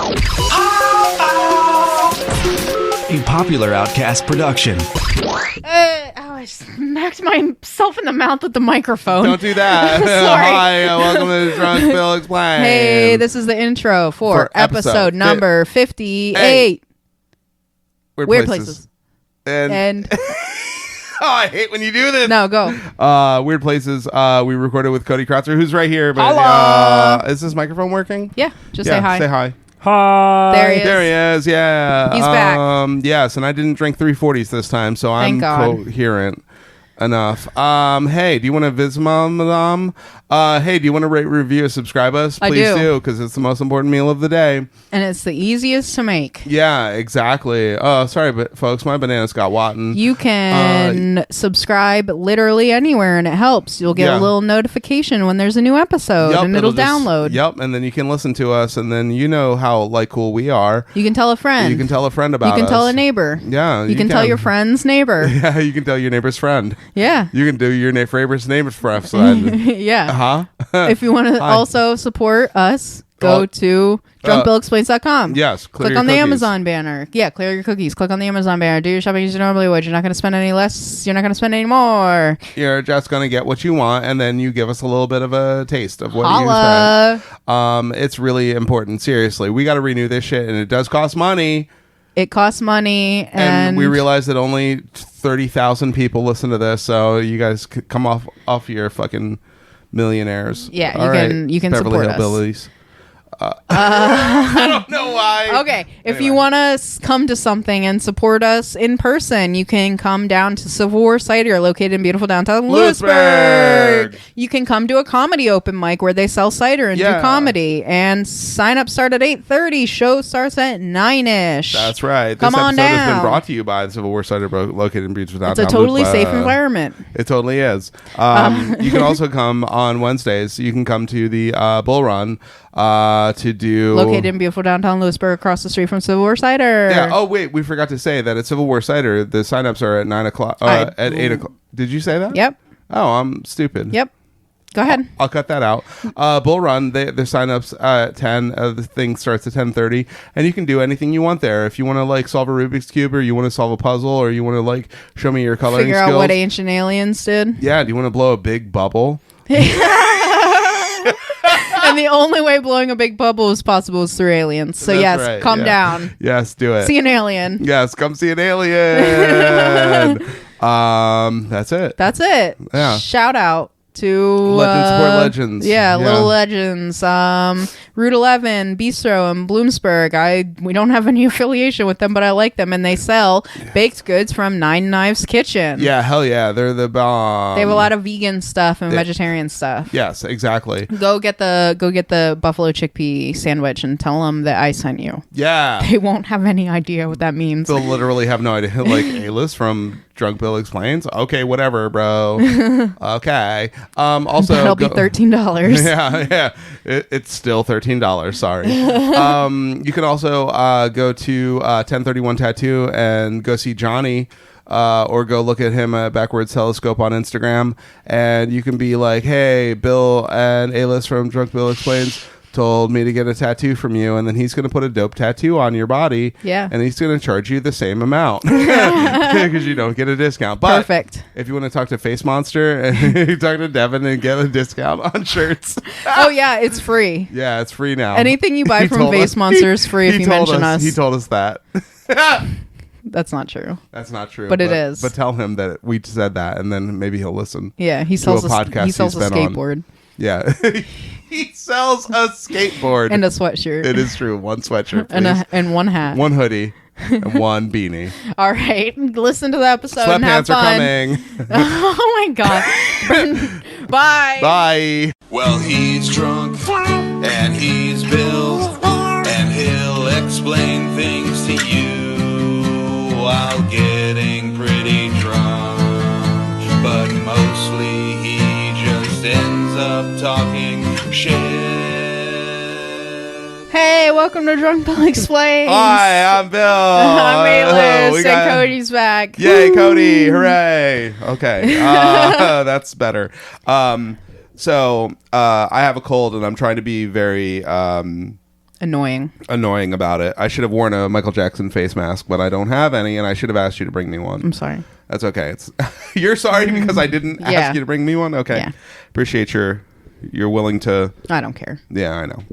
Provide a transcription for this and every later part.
A popular Outcast production. I smacked myself in the mouth with the microphone. Don't do that. Sorry. Hi, welcome to Drunk Bill Explain. Hey, this is the intro for episode number 58. Weird places. And oh, I hate when you do this. No, go. Weird Places. We recorded with Cody Kratzer, who's right here. But Hello. Is this microphone working? Yeah, say hi. Say hi. Hi. There he is. There he is. Yeah. He's back. Yes, and I didn't drink 340s this time, so Thank I'm God. coherent enough. Hey, do you want to visit Madame? Hey, do you want to rate, review, subscribe us? Please do, because it's the most important meal of the day. And it's the easiest to make. Yeah, exactly. Oh, sorry, but folks, my bananas got rotten. You can subscribe literally anywhere, and it helps. You'll get a little notification when there's a new episode, and it'll download. Yep, and then you can listen to us, and then you know how cool we are. You can tell a friend. You can tell a friend about us. You can tell a neighbor. Yeah, you can tell your friend's neighbor. Yeah, you can tell your neighbor's friend. Yeah. You can do your neighbor's friend. Yeah. Uh-huh. If you want to also support us, go to drunkbillexplains.com. Yes. Click on the Amazon banner. Yeah, clear your cookies. Click on the Amazon banner. Do your shopping as you normally would. You're not going to spend any less. You're not going to spend any more. You're just going to get what you want, and then you give us a little bit of a taste of what Holla. you spend. It's really important. Seriously. We got to renew this shit, and it does cost money. It costs money, and we realize that only 30,000 people listen to this, so you guys could come off your fucking millionaires. Yeah, you can Beverly support Hillbillies. us. I don't know why. Okay, if you want to come to something and support us in person, you can come down to Civil War Cider, located in beautiful downtown Lewisburg. You can come to a comedy open mic where they sell cider and do comedy. And sign up start at 8:30. Show starts at 9ish. That's right. Come this on episode has down. been brought to you by the Civil War Cider, located in beautiful downtown It's a totally Lewisburg. safe environment. It totally is. You can also come on Wednesdays. You can come to the Bull Run to do... Located in beautiful downtown Lewisburg, across the street from Civil War Cider. Yeah. Oh, wait. We forgot to say that at Civil War Cider, the sign-ups are at 9 o'clock. At 8 o'clock. Did you say that? Yep. Oh, I'm stupid. Yep. Go ahead. I'll cut that out. Bull Run, their sign-ups at 10. The thing starts at 10:30, and you can do anything you want there. If you want to solve a Rubik's Cube, or you want to solve a puzzle, or you want to show me your coloring Figure skills. out what ancient aliens did. Yeah. Do you want to blow a big bubble? And the only way blowing a big bubble is possible is through aliens. So That's right, calm down. Yes, do it. See an alien. Yes, come see an alien. That's it. That's it. Yeah. Shout out to Legends support legends. Yeah, little legends. Route 11 Bistro in Bloomsburg. We don't have any affiliation with them, but I like them, and they sell baked goods from Nine Knives Kitchen. Yeah, hell yeah, they're the bomb. They have a lot of vegan stuff and vegetarian stuff. Yes, exactly. Go get the buffalo chickpea sandwich and tell them that I sent you. Yeah. They won't have any idea what that means. They'll literally have no idea. A-list from Drunk Bill Explains. Okay, whatever, bro. Okay. Also, that'll be $13. Yeah. It's still $13. Sorry. You can also go to 1031 Tattoo and go see Johnny. Or go look at him at Backwards Telescope on Instagram, and you can be like, "Hey, Bill and A-List from Drunk Bill Explains told me to get a tattoo from you," and then he's going to put a dope tattoo on your body. Yeah. And he's going to charge you the same amount because you don't get a discount. But perfect. If you want to talk to Face Monster and talk to Devin and get a discount on shirts. Oh, yeah, it's free. Yeah, it's free now. Anything you buy from Face Monster is free if you mention us. He told us that. That's not true. That's not true. But it is. But tell him that we said that, and then maybe he'll listen. Yeah, he sells a podcast. He sells a skateboard. On. Yeah. He sells a skateboard. And a sweatshirt. It is true. One sweatshirt, please. And one hat. One hoodie. And one beanie. All right. Listen to the episode and have Sweatpants are fun. coming. Oh, my God. Bye. Bye. Well, he's drunk and he's Bill, and he'll explain things to you while getting pretty drunk. But mostly he just ends up talking shit. Hey, welcome to Drunk Bill Explains. Hi, I'm Bill. I'm A-List, we got- and Cody's back. Yay, Cody. Hooray. Okay. That's better. So I have a cold, and I'm trying to be very Annoying about it. I should have worn a Michael Jackson face mask, but I don't have any, and I should have asked you to bring me one. I'm sorry. That's okay. It's you're sorry because I didn't ask you to bring me one. Okay, Yeah. Appreciate you're willing to. I don't care. Yeah, I know.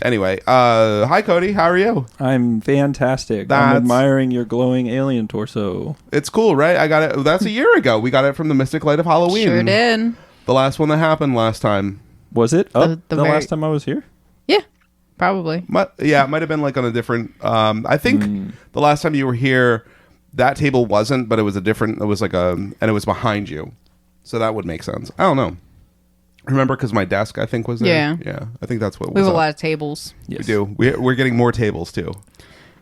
Anyway, hi Cody, how are you? I'm fantastic. I'm admiring your glowing alien torso. It's cool, right? I got it. That's a year ago. We got it from the Mystic Light of Halloween. Sure did. The last one that happened last time. Was it up the very- last time I was here? Yeah, probably. It might have been like on a different. I think the last time you were here, that table wasn't, but it was a different. It was like and it was behind you, so that would make sense. I don't know. Remember, because my desk I think was there. Yeah. I think that's what it was. We have up. a lot of tables. Yes. We do. We're getting more tables too.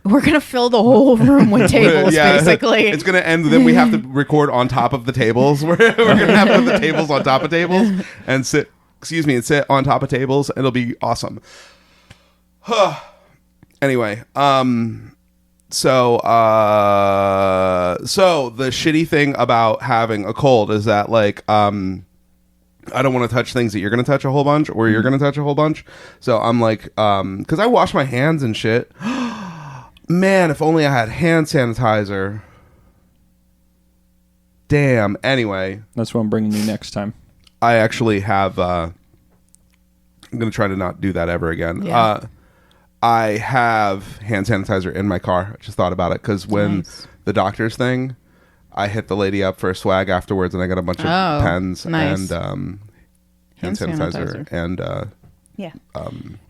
We're gonna fill the whole room with tables, basically. It's gonna end. Then we have to record on top of the tables. We're gonna have to put the tables on top of tables and sit. Excuse me, and sit on top of tables. It'll be awesome. Anyway, so the shitty thing about having a cold is that like I don't want to touch things that you're going to touch a whole bunch or you're going to touch a whole bunch. So I'm like cuz I wash my hands and shit. Man, if only I had hand sanitizer. Damn. Anyway, That's what I'm bringing you next time. I actually have I'm going to try to not do that ever again. Yeah. I have hand sanitizer in my car. I just thought about it because when the doctor's thing, I hit the lady up for a swag afterwards, and I got a bunch of pens and hand sanitizer. And yeah.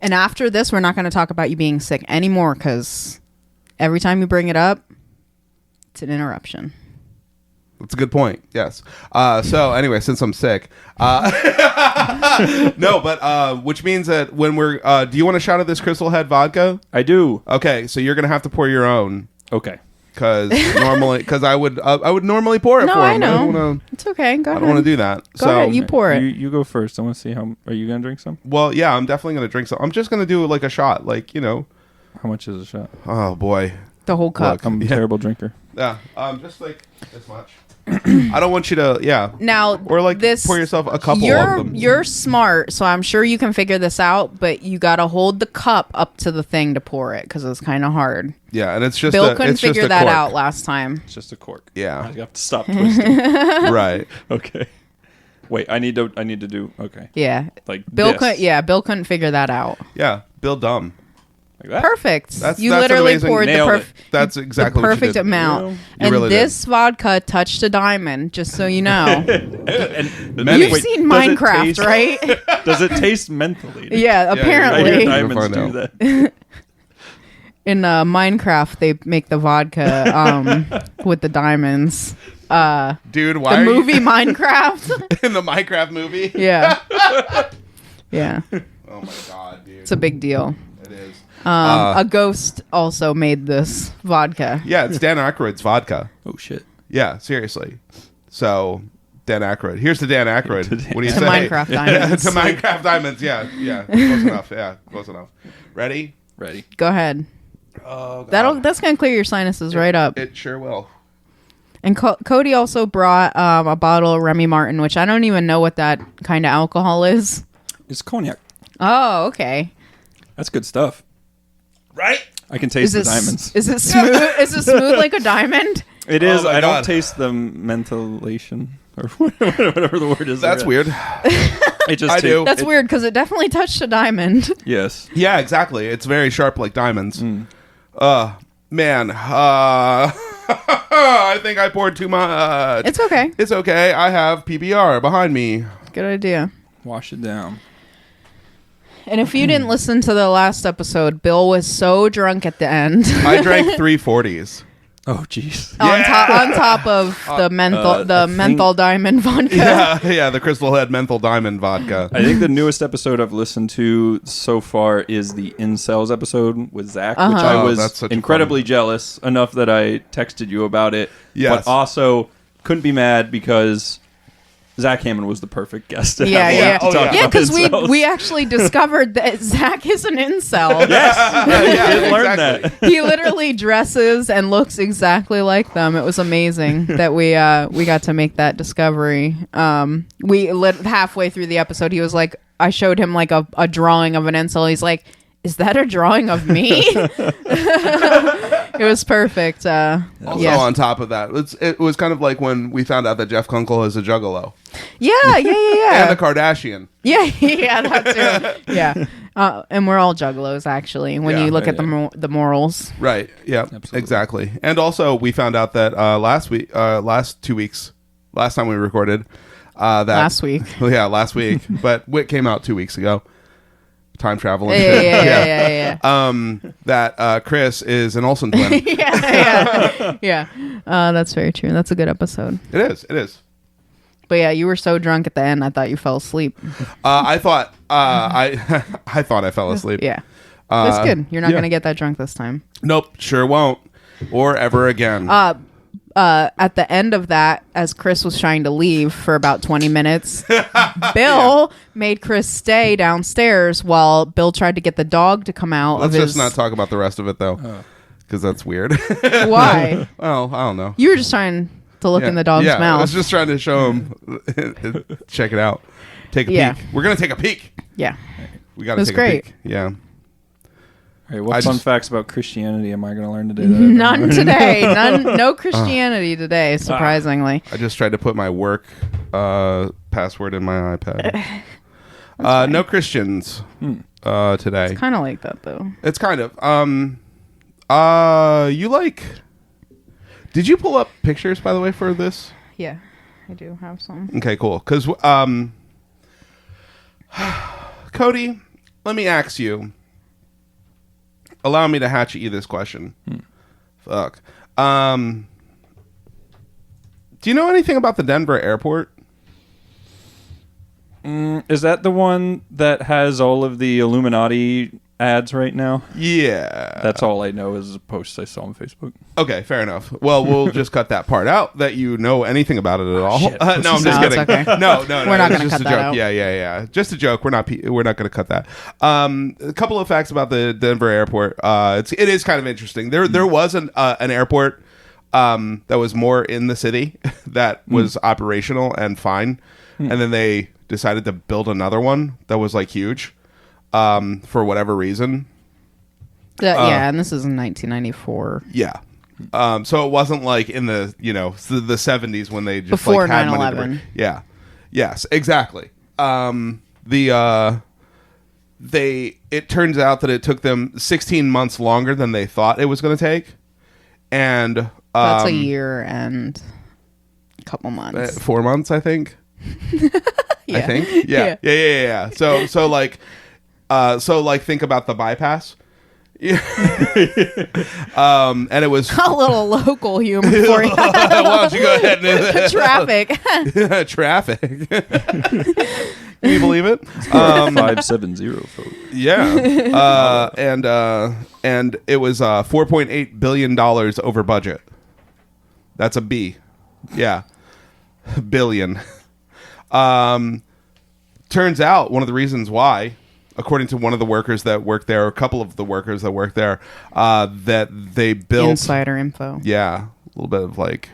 And after this, we're not going to talk about you being sick anymore because every time you bring it up, it's an interruption. That's a good point. Yes. So anyway, since I'm sick, no, but which means that when we're, do you want a shot of this Crystal Head vodka? I do. Okay, so you're gonna have to pour your own. Okay. Because I would normally pour it No, for him. I know. I don't wanna, It's okay. Go ahead. I don't want to do that. Go ahead. You pour it. You go first. I want to see how. Are you gonna drink some? Well, yeah, I'm definitely gonna drink some. I'm just gonna do like a shot, like How much is a shot? Oh boy. The whole cup. Look, I'm a terrible drinker. Yeah. Just like this much. I don't want you to. Yeah. Now, or like this, pour yourself a couple of them. You're smart, so I'm sure you can figure this out. But you got to hold the cup up to the thing to pour it because it's kind of hard. Yeah, and it's just Bill couldn't figure that cork. out last time. It's just a cork. Yeah. I have to stop twisting. Right. Okay. Wait, I need to do. Okay. Yeah. Like Bill this. Bill couldn't figure that out. Yeah. Bill dumb. Like that? Perfect. That's literally amazing. poured Nailed That's exactly the what you perfect did. amount. You And really this vodka touched a diamond, just so you know. Wait, You've seen does it Minecraft, taste- right? Does it taste mentally? Yeah, I hear apparently. diamonds You'll do find that. In Minecraft, they make the vodka with the diamonds. Dude, why The are movie Minecraft. you in the Minecraft movie? Yeah. Yeah. Oh my god, dude. It's a big deal. It is. A ghost also made this vodka. Yeah, it's Dan Aykroyd's vodka. Oh shit. Yeah, seriously. So, Dan Aykroyd. Here's to Dan Aykroyd. What do you To say? Minecraft diamonds. To Minecraft diamonds. Yeah. Close enough. Yeah, close enough. Ready? Ready. Go ahead. Oh, God. That's gonna clear your sinuses right up. It sure will. And Cody also brought a bottle of Remy Martin, which I don't even know what that kind of alcohol is. It's cognac. Oh, okay. That's good stuff. Right? I can taste the diamonds. Is it smooth? Is it smooth like a diamond? It is. my I God. don't taste the mentholation or whatever the word is. That's weird. It just I do. That's weird because it definitely touched a diamond. Yes. Yeah, exactly. It's very sharp like diamonds. Man. I think I poured too much. It's okay. It's okay. I have PBR behind me. Good idea. Wash it down. And if you didn't listen to the last episode, Bill was so drunk at the end. I drank 340s. Oh, jeez. on top of the menthol diamond vodka. Yeah, the Crystal Head Menthol Diamond vodka. I think the newest episode I've listened to so far is the Incels episode with Zach, which I Oh, that's was such a incredibly jealous enough that I texted you about it. Yes. But also couldn't be mad because Zach Hammond was the perfect guest to Yeah, have yeah, on to talk yeah. about Because incels. we actually discovered that Zach is an incel. I did learn that. He literally dresses and looks exactly like them. It was amazing that we got to make that discovery. Halfway through the episode, he was like, I showed him like a drawing of an incel. He's like, is that a drawing of me? It was perfect. Also, on top of that, it was kind of like when we found out that Jeff Kunkel is a juggalo. Yeah. And a Kardashian. Yeah, that too. Yeah. And we're all juggalos, actually, when you look at the morals. Right. Yeah, absolutely. Exactly. And also, we found out that last time we recorded, last week. Yeah, last week. But Wit came out 2 weeks ago. Time travel and shit. Yeah. That Chris is an Olsen twin. Yeah. That's very true. That's a good episode. It is. But yeah, you were so drunk at the end, I thought you fell asleep. I thought I thought I fell asleep. Yeah. That's good. You're not going to get that drunk this time. Nope, sure won't. Or ever again. At the end of that, as Chris was trying to leave for about 20 minutes, Bill made Chris stay downstairs while Bill tried to get the dog to come out. Let's just not talk about the rest of it, though, because that's weird. Why? Well, I don't know. You were just trying to look in the dog's mouth. I was just trying to show him. Check it out. Take a peek. We're going to take a peek. Yeah. We got to take a peek. Yeah. All right, what fun facts about Christianity am I going to learn today? None today. No Christianity today, surprisingly. I just tried to put my work password in my iPad. No Christians today. It's kind of like that, though. It's kind of. You like... Did you pull up pictures, by the way, for this? Yeah, I do have some. Okay, cool. Because, Cody, let me ask you. Allow me to hatchet you this question. Fuck. Do you know anything about the Denver airport? Is that the one that has all of the Illuminati ads right now? Yeah. That's all I know is a post I saw on Facebook. Okay, fair enough. Well, we'll just cut that part out that you know anything about it at all. No, I'm just kidding. Okay. No. We're not going to cut that out. Yeah. Just a joke. We're not going to cut that. A couple of facts about the Denver airport. It is kind of interesting. There was an airport that was more in the city that was operational and fine, and then they decided to build another one that was like huge. For whatever reason. And this is in 1994. Yeah. So it wasn't like in the, the 70s when they just before like had 9/11. money to Yeah. Yes, exactly. It turns out that it took them 16 months longer than they thought it was going to take. And that's a year and a couple months. 4 months, I think. Yeah. I think. Yeah. So like think about the bypass. Yeah. And it was a little local humor for you. Why don't you go ahead and Traffic. Traffic. Can you believe it? 570 folks. Yeah. And it was $4.8 billion over budget. That's a B. Yeah. Billion. Turns out one of the reasons why, according to one of the workers that worked there, or a couple of the workers that worked there, that they built insider info. Yeah, a little bit of like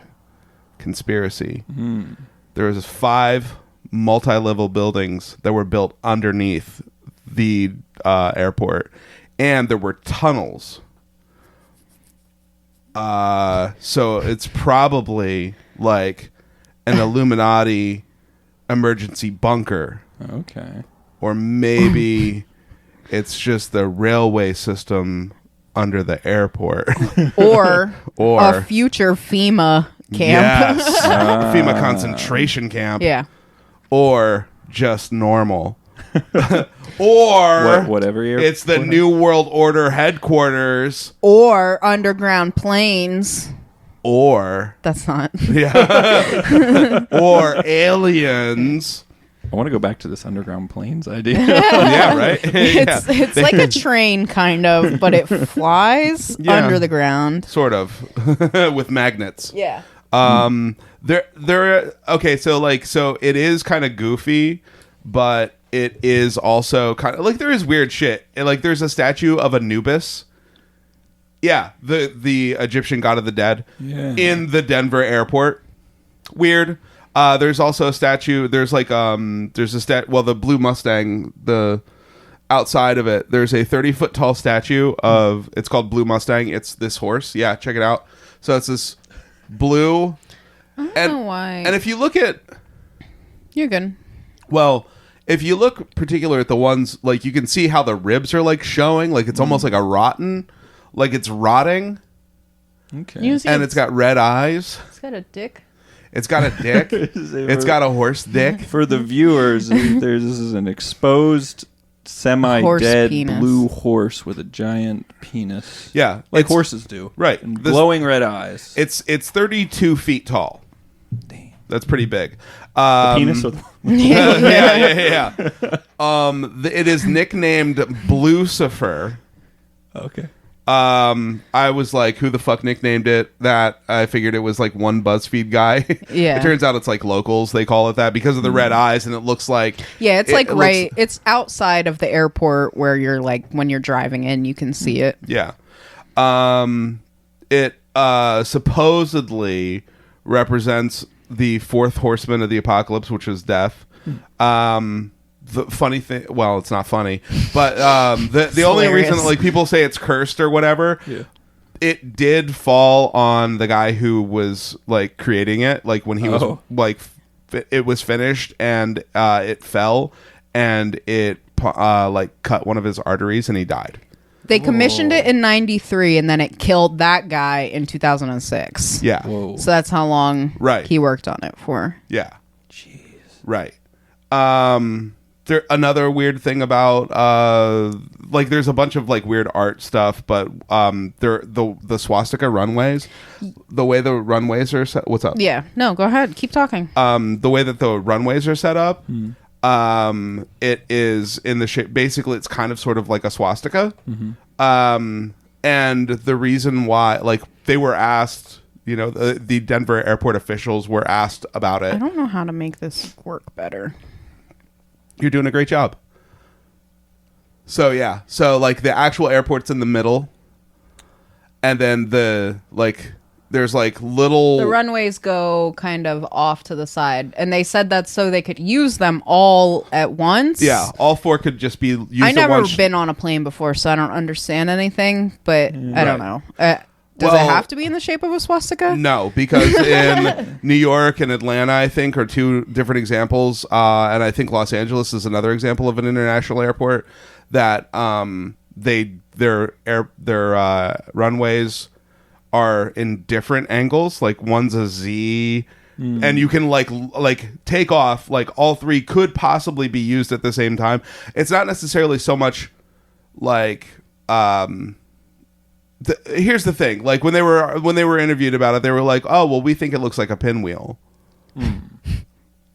conspiracy. There was 5 multi-level buildings that were built underneath the airport, and there were tunnels. So it's probably like an Illuminati emergency bunker. Okay. Or maybe it's just the railway system under the airport. or a future FEMA camp. Yes. FEMA concentration camp. Yeah. Or just normal. Or whatever it's the New World Order headquarters. Or underground planes. Or that's not. Yeah. Or aliens. I want to go back to this underground planes idea. Yeah, right? It's like a train, kind of, but it flies under the ground. Sort of. With magnets. Yeah. Okay, so it is kind of goofy, but it is also kind of like there is weird shit. Like there's a statue of Anubis. Yeah, the Egyptian god of the dead in the Denver airport. Weird. There's also a statue. There's like the Blue Mustang, the outside of it, there's a 30-foot tall statue of, it's called Blue Mustang. It's this horse. Yeah, check it out. So it's this blue. I don't know why. And if you look at, You're good. well, if you look particular at the ones, like you can see how the ribs are like showing, like it's almost like a rotten, like it's rotting. Okay. You see And it's got red eyes. it's got a dick. It's got a dick. It's got a horse dick. For the viewers, this is an exposed, semi-dead penis. blue horse with a giant penis. Yeah, Like it's- horses do. Right. And This- glowing red eyes. It's 32 feet tall. Damn. That's pretty big. Penis or the... yeah. It is nicknamed Blucifer. Okay. I was like, who the fuck nicknamed it that? I figured it was like one BuzzFeed guy. Yeah. It turns out it's like locals. They call it that because of the red eyes, and it looks like Yeah, it's like it right. looks- It's outside of the airport where you're like when you're driving in, you can see it. Yeah. It supposedly represents the fourth horseman of the apocalypse, which is death. The funny thing, well, it's not funny, but the only reason hilarious. that like people say it's cursed or whatever, Yeah. it did fall on the guy who was like creating it, like when he was like it was finished and it fell and it like cut one of his arteries and he died. They commissioned it in '93, and then it killed that guy in 2006. Yeah. Whoa. So that's how long Right. he worked on it for. Yeah. Jeez. Right. There another weird thing about like there's a bunch of like weird art stuff, but the swastika runways, the way the runways are set. What's up? Yeah. No, go ahead. Keep talking. The way that the runways are set up, it is in the shape. Basically, it's kind of sort of like a swastika. And the reason why, like, they were asked, you know, the Denver airport officials were asked about it. I don't know how to make this work better. You're doing a great job. So yeah, so like the actual airport's in the middle, and then there's like little. The runways go kind of off to the side, and they said that so they could use them all at once. Yeah, all four could just be used. I at never once. been on a plane before, so I don't understand anything. But I don't know. Does Well, it have to be in the shape of a swastika? No, because in New York and Atlanta, I think, are two different examples, and I think Los Angeles is another example of an international airport that their runways are in different angles. Like one's a Z, and you can like take off. Like all three could possibly be used at the same time. It's not necessarily so much like. Here's the thing: like when they were interviewed about it, they were like, "Oh, well, we think it looks like a pinwheel."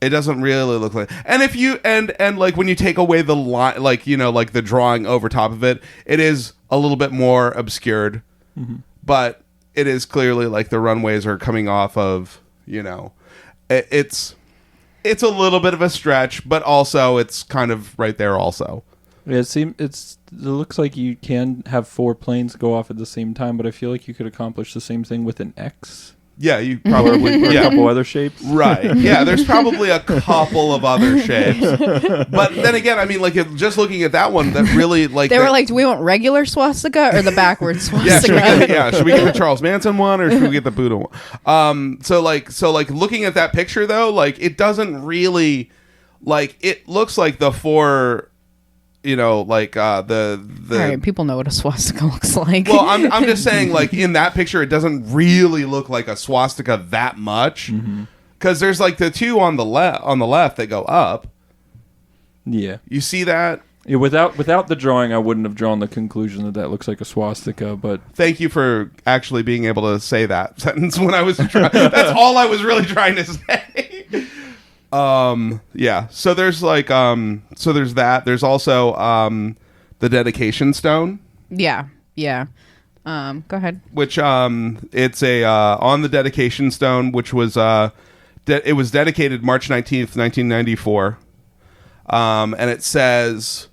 It doesn't really look like. And if you and like when you take away the line, like you know, like the drawing over top of it, it is a little bit more obscured. But it is clearly like the runways are coming off of. You know, it's a little bit of a stretch, but also it's kind of right there also. Yeah, it looks like you can have 4 planes go off at the same time, but I feel like you could accomplish the same thing with an X. Yeah, you probably Or a couple other shapes. Right. Yeah, there's probably a couple of other shapes. But then again, I mean, like, just looking at that one, that really, like... They were like, do we want regular swastika or the backwards Yeah, swastika? should we get the Charles Manson one or should we get the Buddha one? So looking at that picture, though, like, it doesn't really... Like, it looks like the 4... You know, like the. All right, people know what a swastika looks like. Well, I'm just saying, like in that picture, it doesn't really look like a swastika that much, because there's like the 2 on the left that go up. Yeah. You see that? Yeah, without the drawing, I wouldn't have drawn the conclusion that looks like a swastika. But Thank you for actually being able to say that sentence when I was trying. That's all I was really trying to say. Yeah. So there's like so there's that. There's also the dedication stone. yeah. Go ahead. Which it's a on the dedication stone, which was it was dedicated March 19th, 1994. And it says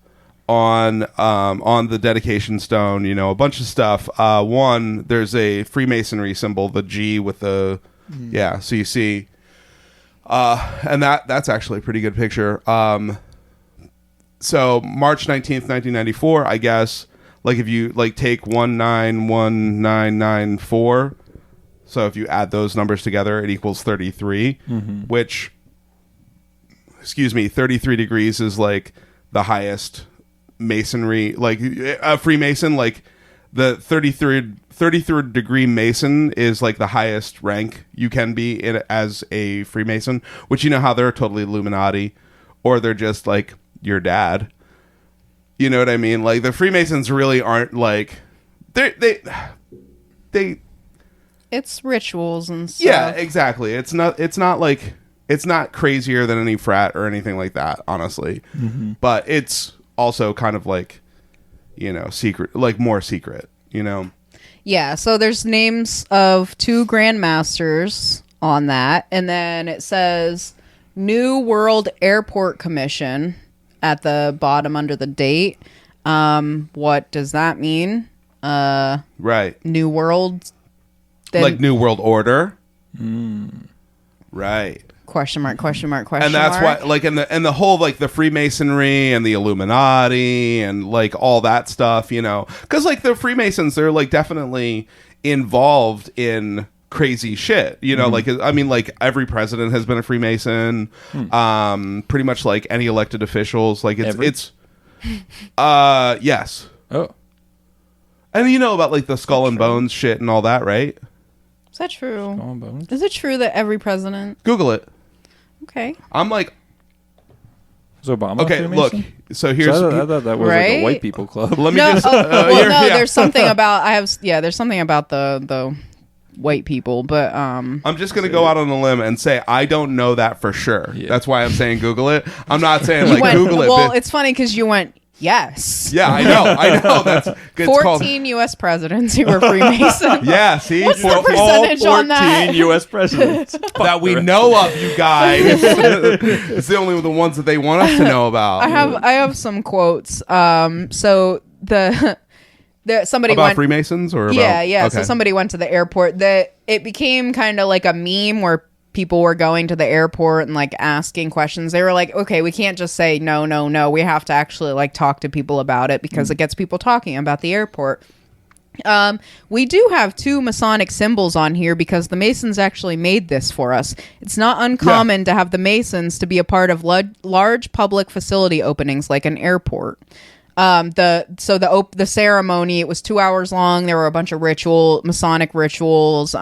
on the dedication stone, you know, a bunch of stuff. One, there's a Freemasonry symbol, the G with the yeah, so you see and that's actually a pretty good picture. so March 19th, 1994, I guess, like if you like take 191994, so if you add those numbers together, it equals 33, which, 33 degrees is like the highest masonry, like a Freemason, like the 33rd degree Mason is like the highest rank you can be in as a Freemason, which you know how they're totally Illuminati, or they're just like your dad. You know what I mean? Like the Freemasons really aren't like they it's rituals and stuff. Yeah, exactly. It's not crazier than any frat or anything like that, honestly. But it's also kind of like, you know, secret, like more secret, you know. Yeah, so there's names of 2 grandmasters on that, and then it says New World Airport Commission at the bottom under the date. What does that mean? Right. New World. Then, like New World Order. Right. Question mark. And that's why, like, and the whole, like, the Freemasonry and the Illuminati and, like, all that stuff, you know. Because, like, the Freemasons, they're, like, definitely involved in crazy shit, you know. Like, I mean, like, every president has been a Freemason. Pretty much, like, any elected officials. Like, it's yes. Oh. And you know about, like, the Skull and Bones shit and all that, right? Is that true? Skull and Bones? Is it true that every president... Google it. Okay. I'm like... Is Obama Okay, look. Freemason? So here's... I thought that was like Right? a white people club. Let me No, just... there's something about... there's something about the white people, but... I'm just going to go out on a limb and say I don't know that for sure. Yeah. That's why I'm saying Google it. I'm not saying, like, went, Google it. Well, but- it's funny because you went... Yes. Yeah, I know. That's it's 14 called, U.S. presidents who were Freemasons. yeah, see? What's the 14 percentage on that? 14 U.S. presidents. that we know of, you guys. It's the only the ones that they want us to know about. I have some quotes. So somebody about went Freemasons or about, yeah. Okay. So somebody went to the airport. It became kind of like a meme where people were going to the airport and like asking questions. They were like, okay, we can't just say no. We have to actually like talk to people about it because it gets people talking about the airport. We do have 2 Masonic symbols on here because the Masons actually made this for us. It's not uncommon to have the Masons to be a part of large public facility openings like an airport. The ceremony, it was 2 hours long. There were a bunch of Masonic rituals.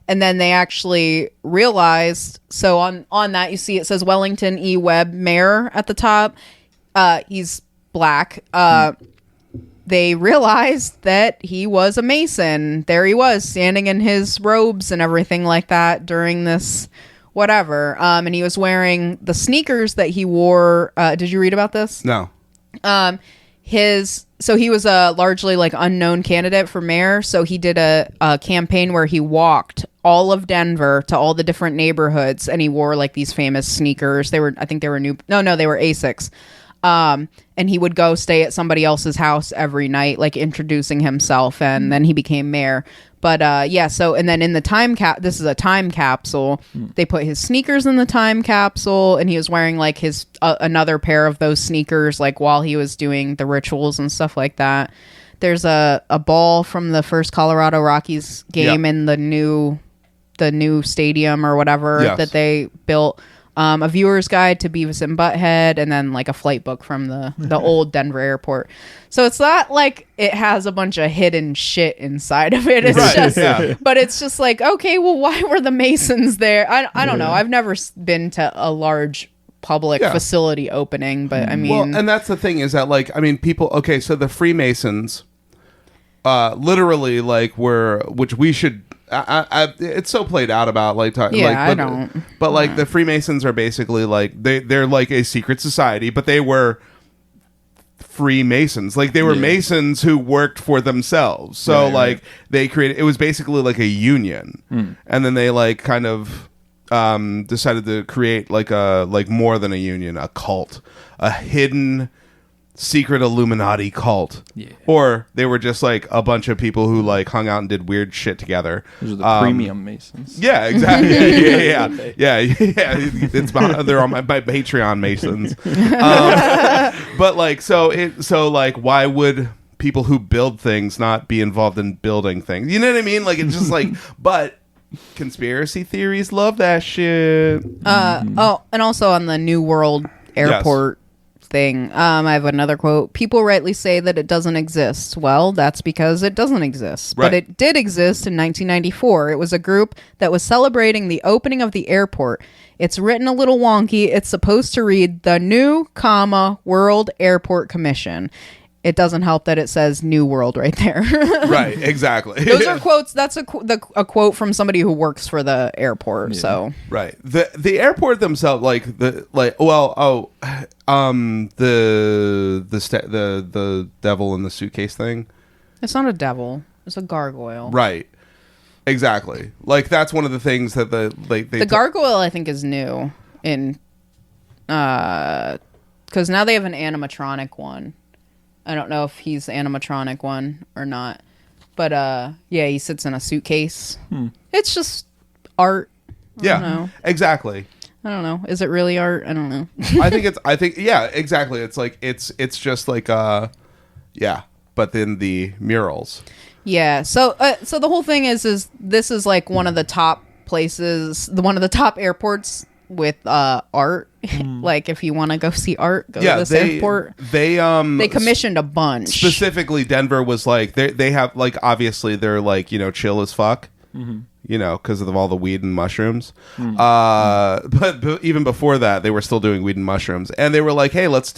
And then they actually realized, so on that you see it says Wellington E. Webb, Mayor at the top. He's black. They realized that he was a Mason. There he was, standing in his robes and everything like that during this whatever. And he was wearing the sneakers that he wore. Did you read about this? No. So he was a largely like unknown candidate for mayor. So he did a campaign where he walked all of Denver to all the different neighborhoods, and he wore like these famous sneakers. They were Asics. And he would go stay at somebody else's house every night, like introducing himself, and then he became mayor. But so and then in the this is a time capsule. They put his sneakers in the time capsule, and he was wearing like his another pair of those sneakers like while he was doing the rituals and stuff like that. There's a ball from the first Colorado Rockies game in the new stadium or whatever that they built. A viewer's guide to Beavis and Butthead, and then like a flight book from the old Denver airport. So it's not like it has a bunch of hidden shit inside of it. It's but it's just like, okay, well, why were the Masons there? I don't know. I've never been to a large public facility opening, but I mean, well, and that's the thing is that like, I mean, people. Okay, so the Freemasons, literally like which we should. It's so played out about like I don't. But like the Freemasons are basically like they're like a secret society, but they were Freemasons. Like they were Masons who worked for themselves. So they created. It was basically like a union, and then they like kind of decided to create like more than a union, a cult, a hidden secret Illuminati cult. Yeah. Or they were just like a bunch of people who like hung out and did weird shit together. Those are the premium Masons. Yeah, exactly. Yeah. It's behind, they're on my Patreon Masons. But like, so like, why would people who build things not be involved in building things? You know what I mean? Like, it's just like, but conspiracy theories love that shit. Oh, and also on the New World Airport thing, I have another quote. People rightly say that it doesn't exist. Well, that's because it doesn't exist. Right. But it did exist in 1994. It was a group that was celebrating the opening of the airport. It's written a little wonky. It's supposed to read the New, World Airport Commission. It doesn't help that it says New World right there. Right, exactly. Those are quotes. That's a quote from somebody who works for the airport. Yeah. So Right. The airport themselves, the devil in the suitcase thing. it's not a devil. It's a gargoyle. Right. Exactly. Like that's one of the things that The gargoyle, I think, is new in because now they have an animatronic one. I don't know if he's the animatronic one or not, but yeah, he sits in a suitcase. It's just art. I don't know. Exactly. I don't know. Is it really art? I don't know. I think yeah, exactly. It's like it's just like yeah, but then the murals. Yeah. So the whole thing is this is like one of the top places, one of the top airports with art. Like if you want to go see art, go to this airport. They commissioned a bunch. Specifically, Denver was like they have like obviously they're like chill as fuck. Because of all the weed and mushrooms. But even before that, they were still doing weed and mushrooms, and they were like, "Hey, let's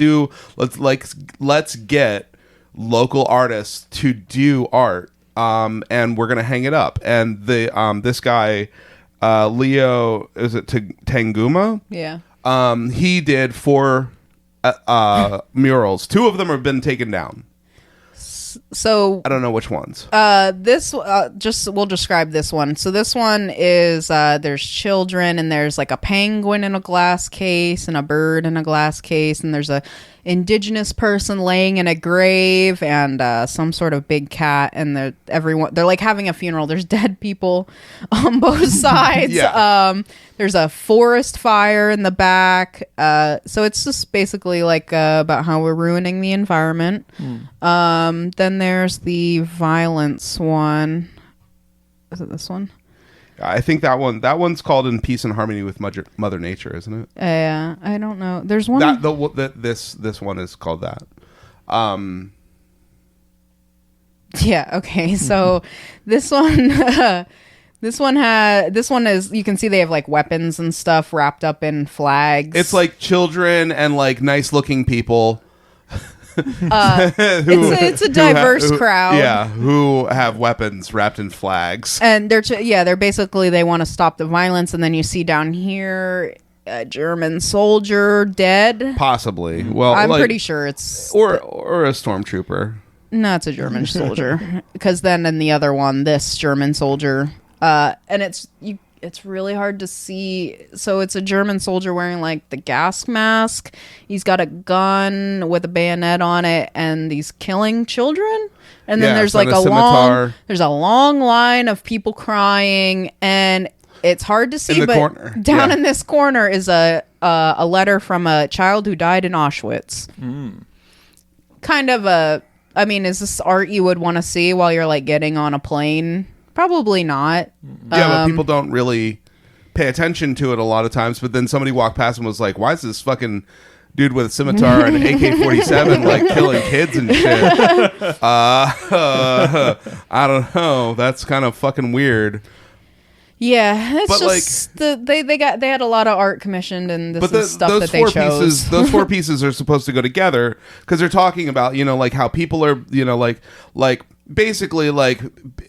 get local artists to do art, and we're gonna hang it up." And this guy, Leo, is it Tanguma? Yeah. He did 4 murals. 2 of them have been taken down. So I don't know which ones. We'll describe this one. So this one is there's children, and there's like a penguin in a glass case and a bird in a glass case, and there's a indigenous person laying in a grave, and some sort of big cat, and they're like having a funeral. There's dead people on both sides. Yeah. There's a forest fire in the back. So it's just basically like about how we're ruining the environment. Then there's the violence one. Is it this one? I think that one's called In Peace and Harmony with Mother Nature, isn't it? Yeah, I don't know. There's one. This one is called that. Yeah. Okay. So this one. This one is, you can see they have like weapons and stuff wrapped up in flags. It's like children and like nice looking people. It's a diverse crowd. Yeah, who have weapons wrapped in flags. And they're basically, they want to stop the violence. And then you see down here a German soldier dead. Possibly. Well, I'm pretty sure it's or a stormtrooper. No, it's a German soldier. Because then in the other one, this German soldier. And it's really hard to see. So it's a German soldier wearing like the gas mask. He's got a gun with a bayonet on it, and he's killing children. And then there's like a long line of people crying, and it's hard to see. But down in this corner is a letter from a child who died in Auschwitz. Kind of is this art you would want to see while you're like getting on a plane? Probably not. Yeah, but people don't really pay attention to it a lot of times. But then somebody walked past and was like, "Why is this fucking dude with a scimitar and an AK-47 like killing kids and shit?" I don't know. That's kind of fucking weird. Yeah, it's but just they had a lot of art commissioned, and this is stuff that they chose. Those 4 pieces are supposed to go together because they're talking about like how people are like basically like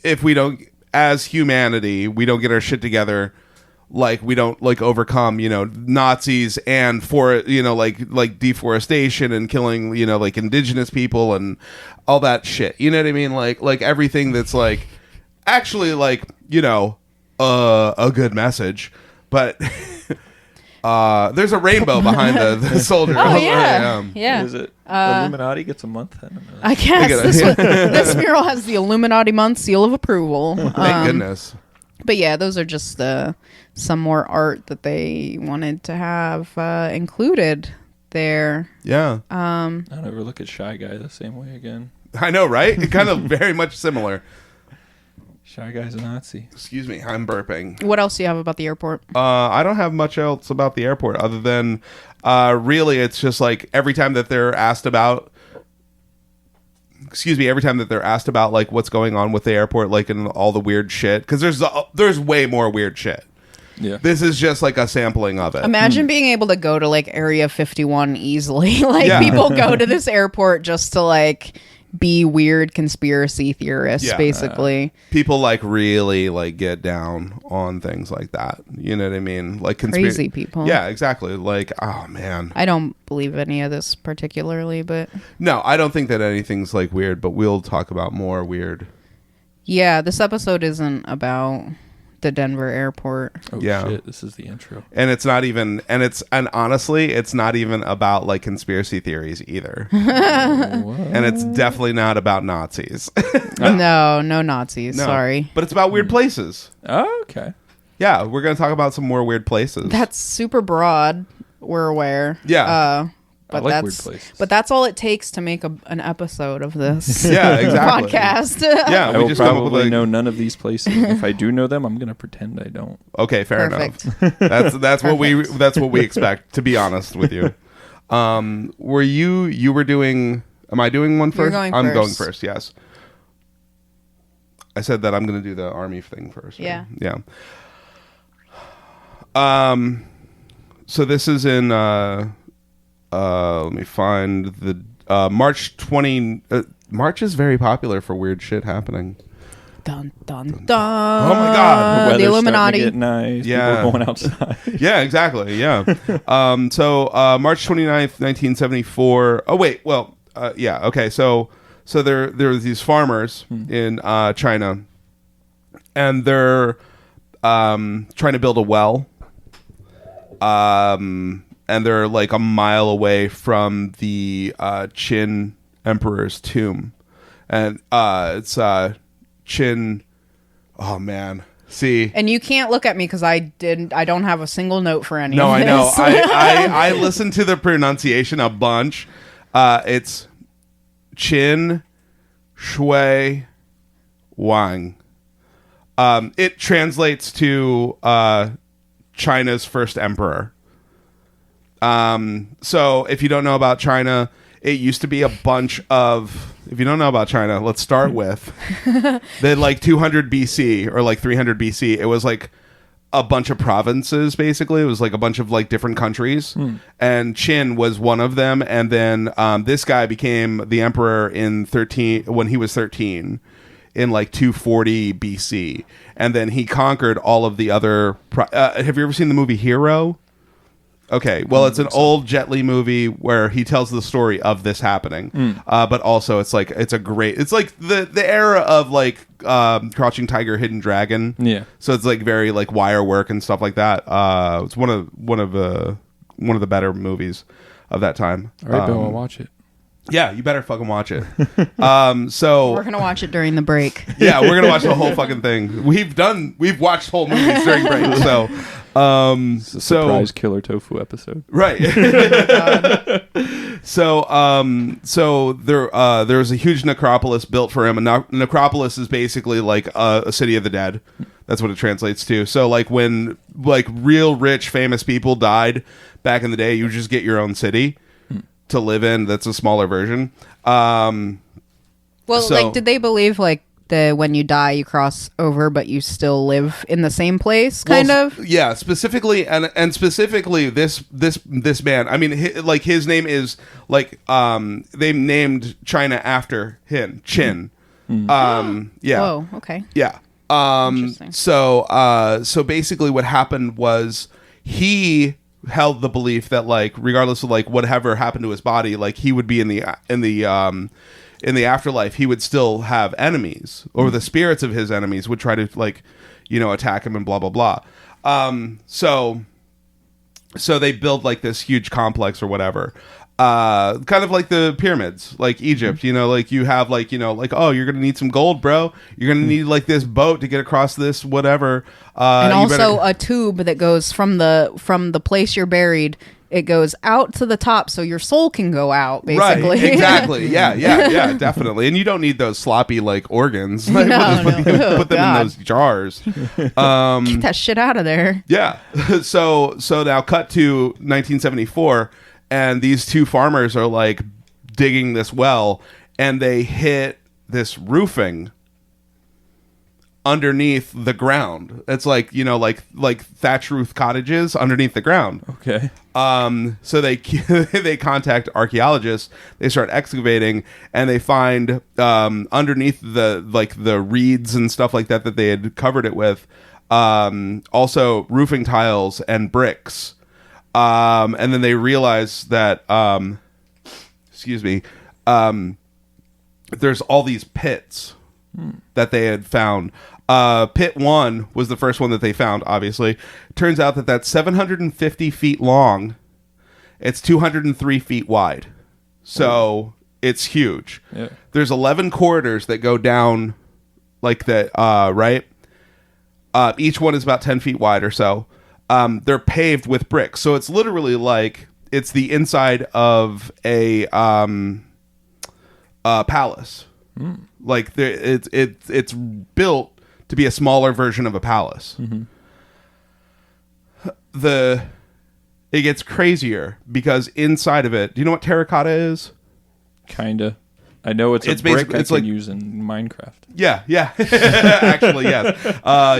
if we don't, as humanity, we don't get our shit together, like we don't like overcome Nazis and for like deforestation and killing like indigenous people and all that shit. You know what I mean? Like everything that's like actually like a good message, but there's a rainbow behind the soldier. Oh yeah, yeah. Is it? The Illuminati gets a month. I don't know. I guess this mural has the Illuminati month seal of approval. Thank goodness. But yeah, those are just some more art that they wanted to have included there. Yeah. I don't ever look at Shy Guy the same way again. I know, right? Kind of very much similar. Shy Guy's a Nazi. Excuse me, I'm burping. What else do you have about the airport? I don't have much else about the airport other than really it's just like every time that they're asked about like what's going on with the airport, like and all the weird shit, because there's way more weird shit. Yeah. This is just like a sampling of it. Imagine being able to go to like Area 51 easily. Like Yeah. people go to this airport just to like be weird conspiracy theorists, Yeah. basically. People like really like get down on things like that. You know what I mean? Like Crazy people. Yeah, exactly. Like, oh man. I don't believe any of this particularly, but No, I don't think that anything's like weird, but we'll talk about more weird. yeah, this episode isn't about the Denver airport. Oh Yeah. shit! This is the intro. And it's not even and honestly, it's not even about like conspiracy theories either. And it's definitely not about Nazis. No Nazis. No. Sorry. But it's about weird places. Oh, okay. Yeah, we're going to talk about some more weird places. That's super broad. We're aware. Yeah. But like weird that's places. But that's all it takes to make an episode of this Yeah, exactly. podcast. Yeah, I we will just come up probably with know none of these places. If I do know them, I'm gonna pretend I don't. Okay, fair Perfect. enough. That's what we expect, to be honest with you. Were you were doing am I doing one first? going I'm going first. first, yes. I said that I'm going to do the army thing first. Right? Yeah. Yeah. So this is in let me find the March 20 March is very popular for weird shit happening. Dun dun dun. Oh my God. The Weather's Illuminati. starting to get nice. Yeah. People are going outside. Yeah, exactly. Yeah. So March 29th, 1974. Oh wait, well, yeah. Okay. So there were these farmers in China, and they're trying to build a well. And they're like a mile away from the Qin Emperor's tomb, and it's Qin. Oh man, see. And you can't look at me because I don't have a single note for any No, of I this. know. I listened to the pronunciation a bunch. It's Qin Shui Wang. It translates to China's first emperor. So if you don't know about China, it used to be a bunch of. If you don't know about China, let's start with the like 200 BC or like 300 BC. It was like a bunch of provinces, basically. It was like a bunch of like different countries, and Qin was one of them. And then this guy became the emperor when he was 13 in like 240 BC, and then he conquered all of the other. Have you ever seen the movie Hero? Okay, well, it's an old Jet Li movie where he tells the story of this happening, but also it's like it's like the era of like Crouching Tiger, Hidden Dragon. Yeah. So it's like very like wire work and stuff like that. It's one of the better movies of that time. All right, Bill, I'll watch it. Yeah, you better fucking watch it. We're gonna watch it during the break. Yeah, we're gonna watch the whole fucking thing. We've watched whole movies during break. So, It's a surprise killer tofu episode. right. So there was a huge necropolis built for him. A necropolis is basically like a city of the dead. That's what it translates to. So like when like real rich famous people died back in the day, you just get your own city to live in. That's a smaller version. Well, So- like, did they believe like when you die you cross over, but you still live in the same place, kind of? Yeah, specifically and specifically this man. I mean, his name is like they named China after him, Qin. Yeah. Whoa. Okay. Yeah. Interesting. So basically what happened was he held the belief that like regardless of like whatever happened to his body, like he would be in the afterlife, he would still have enemies, or the spirits of his enemies would try to like, attack him and blah blah blah. So they build like this huge complex or whatever. kind of like the pyramids, like Egypt, like you have like, oh, you're going to need some gold, bro. You're going to need like this boat to get across this, whatever. And also a tube that goes from the place you're buried. It goes out to the top so your soul can go out, basically. Right, exactly. Yeah, definitely. And you don't need those sloppy like organs. Like, put them in those jars. Get that shit out of there. Yeah. So now cut to 1974, and these two farmers are like digging this well, and they hit this roofing underneath the ground. It's like, like thatch roof cottages underneath the ground. Okay. So they they contact archaeologists. They start excavating, and they find underneath the reeds and stuff like that they had covered it with, also roofing tiles and bricks. And then they realize that there's all these pits that they had found. Pit 1 was the first one that they found, obviously. Turns out that that's 750 feet long. It's 203 feet wide. So it's huge. Yeah. There's 11 corridors that go down like that, right? Each one is about 10 feet wide or so. They're paved with bricks. So it's literally like it's the inside of a palace. Like it's built to be a smaller version of a palace. It gets crazier because inside of it, do you know what terracotta is? Kinda. I know it's a brick I can use in Minecraft. Yeah. Actually, yes.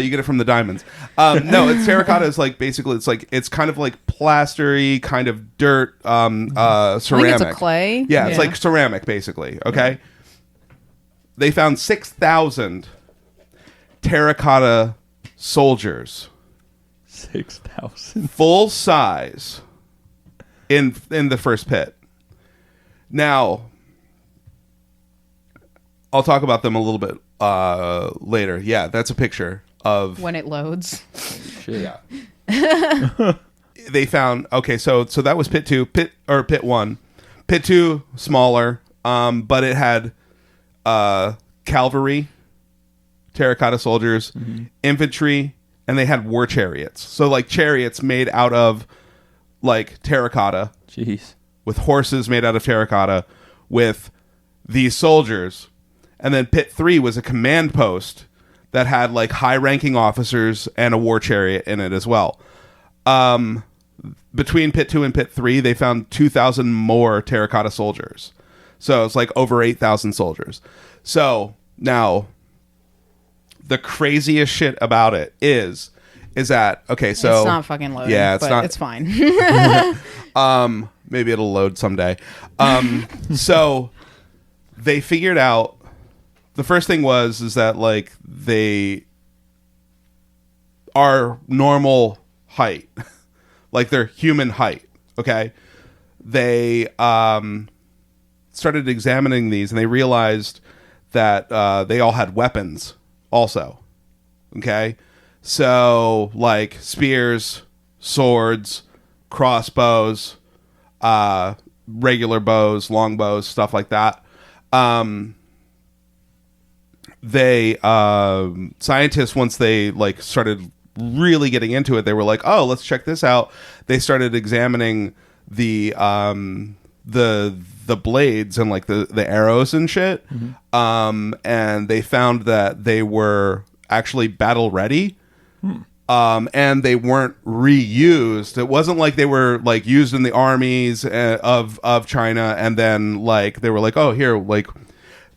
You get it from the diamonds. No, it's terracotta is like basically it's kind of like plastery, kind of dirt, ceramic. I think it's a clay. Yeah, it's like ceramic basically. Okay. They found 6,000 terracotta soldiers. 6,000. Full size in the first pit. Now, I'll talk about them a little bit later. Yeah, that's a picture of when it loads. Shit. Yeah. They found so that was pit 2, pit 1. Pit 2 smaller, but it had cavalry, terracotta soldiers, infantry, and they had war chariots. So like chariots made out of like terracotta. Jeez. With horses made out of terracotta, with these soldiers. And then pit 3 was a command post that had like high-ranking officers and a war chariot in it as well. Between pit 2 and pit 3, they found 2,000 more terracotta soldiers. So it's like over 8,000 soldiers. So now, the craziest shit about it is that okay? So it's not fucking loading. Yeah, it's not. It's fine. Maybe it'll load someday. So they figured out the first thing is that like they are normal height, like they're human height. Okay, they started examining these and they realized that they all had weapons also. Okay, so like spears, swords, crossbows, regular bows, long bows, stuff like that. They scientists, once they like started really getting into it, they were like, oh, let's check this out. They started examining the blades and like the arrows and shit. And they found that they were actually battle ready. And they weren't reused. It wasn't like they were like used in the armies of China, and then like they were like, oh, here, like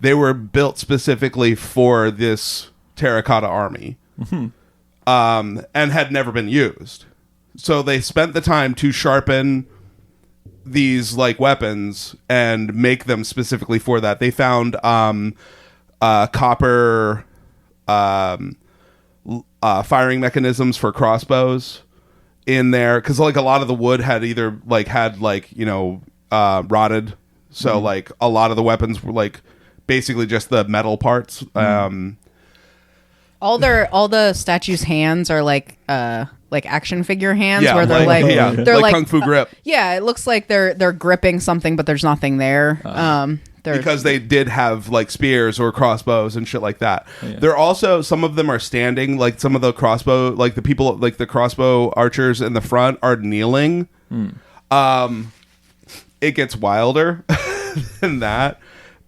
they were built specifically for this terracotta army, and had never been used. So they spent the time to sharpen these like weapons and make them specifically for that. They found copper firing mechanisms for crossbows in there, because like a lot of the wood had either like rotted, so like a lot of the weapons were like basically just the metal parts. All the statues' hands are like like action figure hands Yeah, where they're like they're like Kung Fu grip. Yeah, it looks like they're gripping something, but there's nothing there. Because they did have like spears or crossbows and shit like that. They're also, some of them are standing, like some of the crossbow, like the people, like the crossbow archers in the front are kneeling. It gets wilder than that.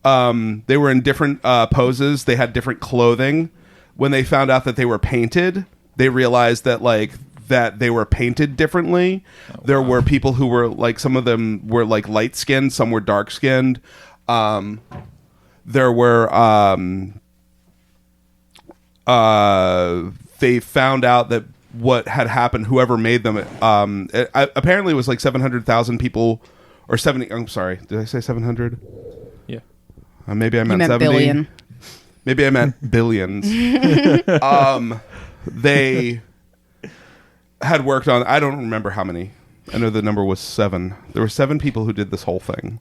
They were in different poses. They had different clothing. When they found out that they were painted, they realized that that they were painted differently. There were people who were like, some of them were like light skinned, some were dark skinned. There were they found out that what had happened, whoever made them, apparently it was like 700,000 people, or 70. I'm sorry, did I say 700? Yeah. Maybe I You meant meant 70. billion. Maybe I meant billions. They had worked on, I don't remember how many. I know the number was 7. There were 7 people who did this whole thing.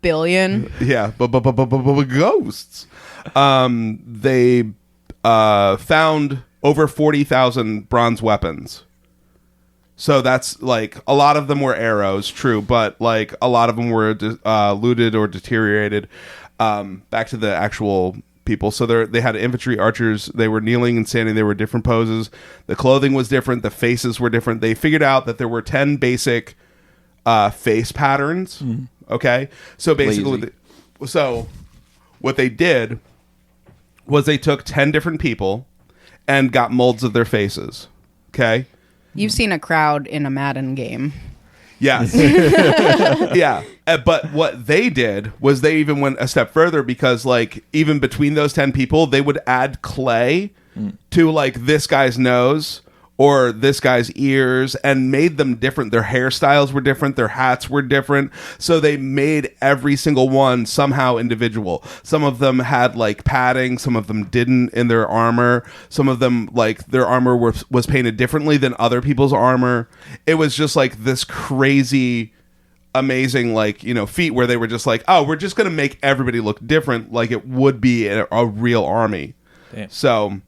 Billion. Yeah, ghosts. They found over 40,000 bronze weapons. So that's like, a lot of them were arrows, true, but like a lot of them were looted or deteriorated. Back to the actual people. So they had infantry archers. They were kneeling and standing. They were different poses. The clothing was different. The faces were different. They figured out that there were 10 basic face patterns. Okay, so basically, what they did was they took 10 different people and got molds of their faces. Okay, You've seen a crowd in a Madden game. yes. Yeah. But what they did was they even went a step further, because like even between those 10 people, they would add clay to like this guy's nose or this guy's ears and made them different. Their hairstyles were different. Their hats were different. So they made every single one somehow individual. Some of them had like padding. Some of them didn't in their armor. Some of them, like, their armor was painted differently than other people's armor. It was just like this crazy, amazing, like, you know, feat where they were just like, oh, we're just going to make everybody look different like it would be a real army. Damn. So,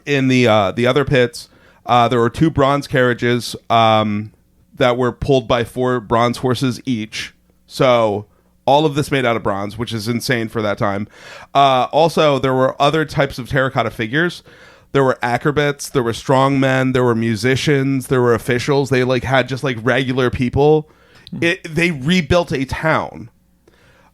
in the other pits, there were 2 bronze carriages that were pulled by 4 bronze horses each. So all of this made out of bronze, which is insane for that time. Also, there were other types of terracotta figures. There were acrobats, there were strongmen, there were musicians, there were officials. They like had just like regular people. They rebuilt a town.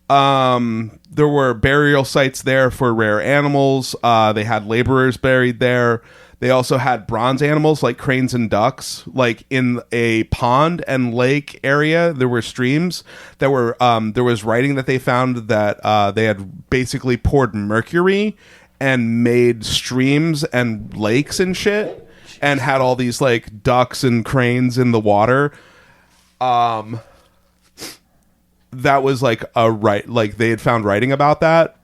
There were burial sites there for rare animals. They had laborers buried there. They also had bronze animals like cranes and ducks. Like in a pond and lake area, there were streams that were, there was writing that they found that they had basically poured mercury and made streams and lakes and shit, and had all these like ducks and cranes in the water. That was like like they had found writing about that.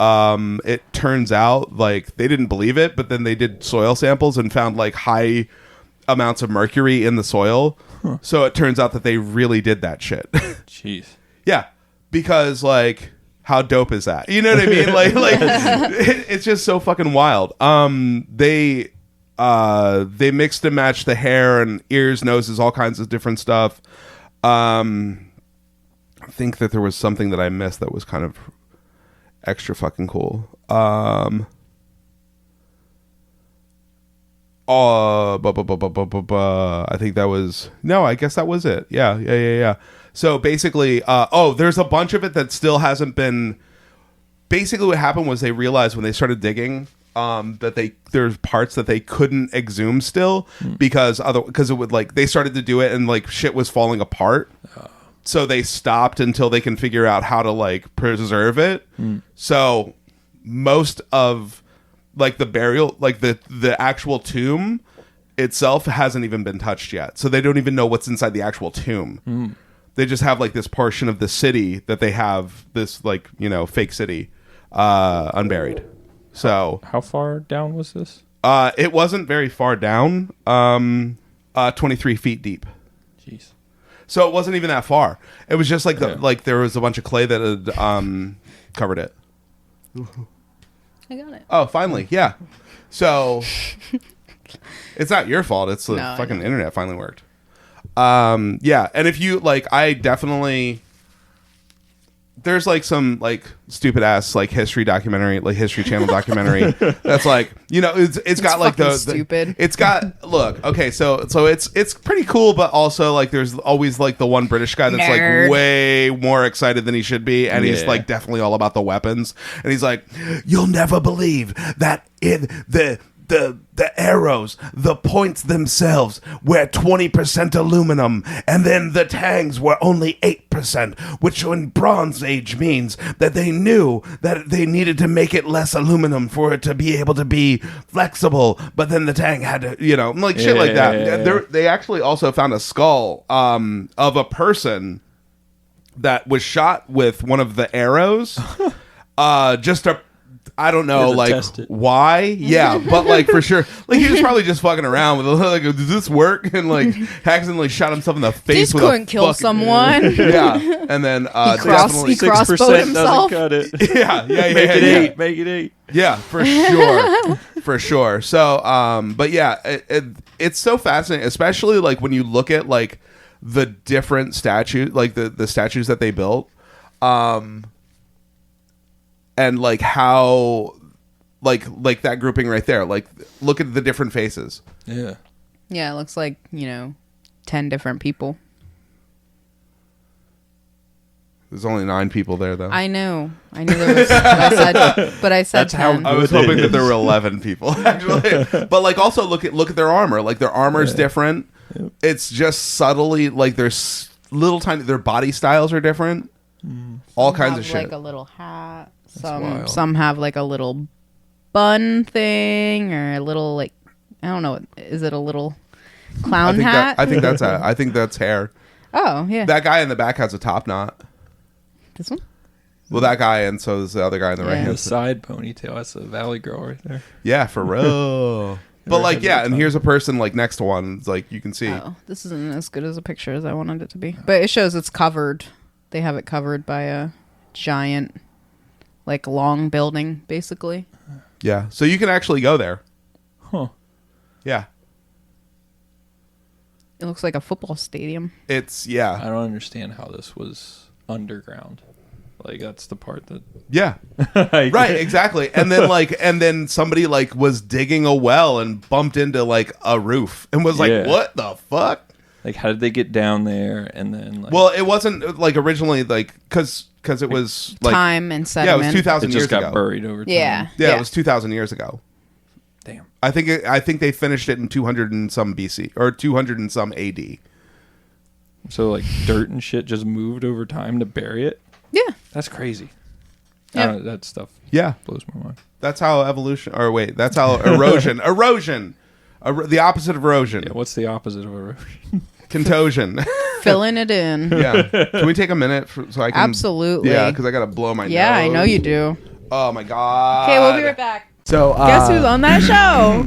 It turns out like they didn't believe it, but then they did soil samples and found like high amounts of mercury in the soil. So it turns out that they really did that shit. Jeez. Yeah, because like, how dope is that? You know what I mean? like it's just so fucking wild. They mixed and matched the hair and ears, noses, all kinds of different stuff. I think that there was something that I missed that was kind of extra fucking cool. I think that was, no, I guess that was it. Yeah. So basically, there's a bunch of it that still hasn't been. Basically what happened was they realized when they started digging that there's parts that they couldn't exhume still because it would, like, they started to do it and like shit was falling apart. So they stopped until they can figure out how to like preserve it. So most of like the burial, like the actual tomb itself hasn't even been touched yet. So they don't even know what's inside the actual tomb. They just have like this portion of the city that they have this, like, you know, fake city unburied. So how far down was this? It wasn't very far down. 23 feet deep. Jeez. So it wasn't even that far. It was just like like there was a bunch of clay that had covered it. I got it. Oh, finally, yeah. So it's not your fault. It's the No, I fucking know. internet finally worked. Yeah, and if you like, I definitely there's like some like stupid ass like history documentary, like History Channel documentary that's like, you know, it's got like fucking the stupid. It's got look okay, so it's pretty cool, but also like there's always like the one British guy that's Nerd. like way more excited than he should be, and he's Yeah. like definitely all about the weapons, and he's like, you'll never believe that in the arrows, the points themselves were 20% aluminum, and then the tangs were only 8%, which in Bronze Age means that they knew that they needed to make it less aluminum for it to be able to be flexible, but then the tang had to, you know, like shit like that. Yeah. They actually also found a skull of a person that was shot with one of the arrows just to I don't know, To like test it. why, yeah, but like for sure, like he was probably just fucking around with like, does this work? And like accidentally shot himself in the face This with couldn't a kill fucking- someone. Yeah, and then He definitely, crossbowed himself. doesn't cut it. yeah, Make it yeah. 8. Make it 8. Yeah, for sure, for sure. So, but yeah, it's so fascinating, especially like when you look at like the different statues, like the statues that they built, and like how, like that grouping right there, like look at the different faces. Yeah. Yeah, it looks like, 10 different people. There's only 9 people there, though. I knew there was. But I said That's how 10. I was hoping that there were 11 people actually, but like also look at their armor. Like their armor's different. Yep. It's just subtly like there's little tiny. Their body styles are different. All kinds of have, shit. like a little hat. wild. Some have like a little bun thing or a little like I don't know. Is it a little clown hat? I think that's hair. Oh yeah. That guy in the back has a top knot. This one. Well, that guy, and so is the other guy in the right Yeah. The hand. side ponytail. That's a valley girl right there. Yeah, for real. But Never like, had yeah, that and time. here's a person like next to one. It's like you can see. Oh, this isn't as good as a picture as I wanted it to be. But it shows it's covered. They have it covered by a giant, like long building, basically. Yeah, so you can actually go there. Huh. Yeah, It looks like a football stadium. it's I yeah, don't understand how this was underground. Like that's the part that yeah. like, Right, exactly. And then somebody like was digging a well and bumped into like a roof and was like, Yeah. "What the fuck?" Like how did they get down there and then like Well, it wasn't like originally like because it was like Time and yeah, it was sediment. 2,000 it years just got ago. buried over time. Yeah. Yeah, it was 2,000 years ago. Damn. I think they finished it in 200 and some BC or 200 and some AD. So like dirt and shit just moved over time to bury it. Yeah. That's crazy. Yeah. I don't know, that stuff Yeah, blows my mind. that's how evolution. Or wait, that's how erosion. Erosion. The opposite of erosion. Yeah, what's the opposite of erosion? Contosion. Filling it in. Yeah. Can we take a minute so I can? Absolutely. Yeah, because I gotta blow my Yeah, I nose. know you do. Oh my god. Okay, we'll be right back. So Guess who's on that show?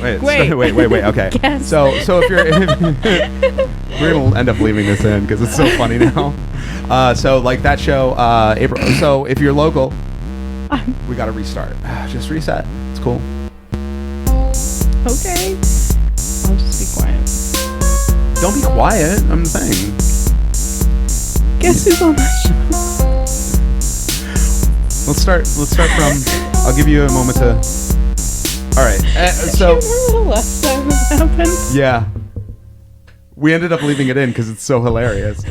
wait. Okay. Guess. So if you're, we're gonna end up leaving this in because it's so funny now. So like that show, April. So if you're local, we gotta restart. Just reset. It's cool. Okay. I'll just be quiet. Don't be quiet. I'm saying. Guess who's on that show? Let's start from. I'll give you a moment to. All right. So Remember the last time this happened? yeah, we ended up leaving it in because it's so hilarious.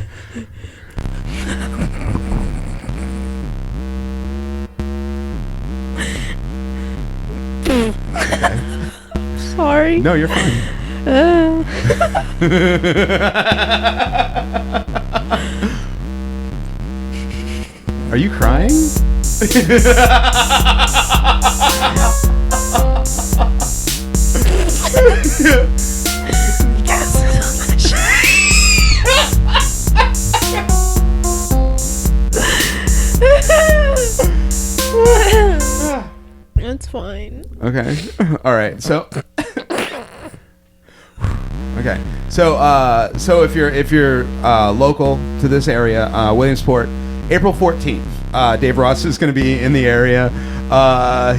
Sorry. No, you're fine. Are you crying? It's fine. Okay. All right. So. Okay. So if you're local to this area, Williamsport, April 14th, Dave Ross is going to be in the area.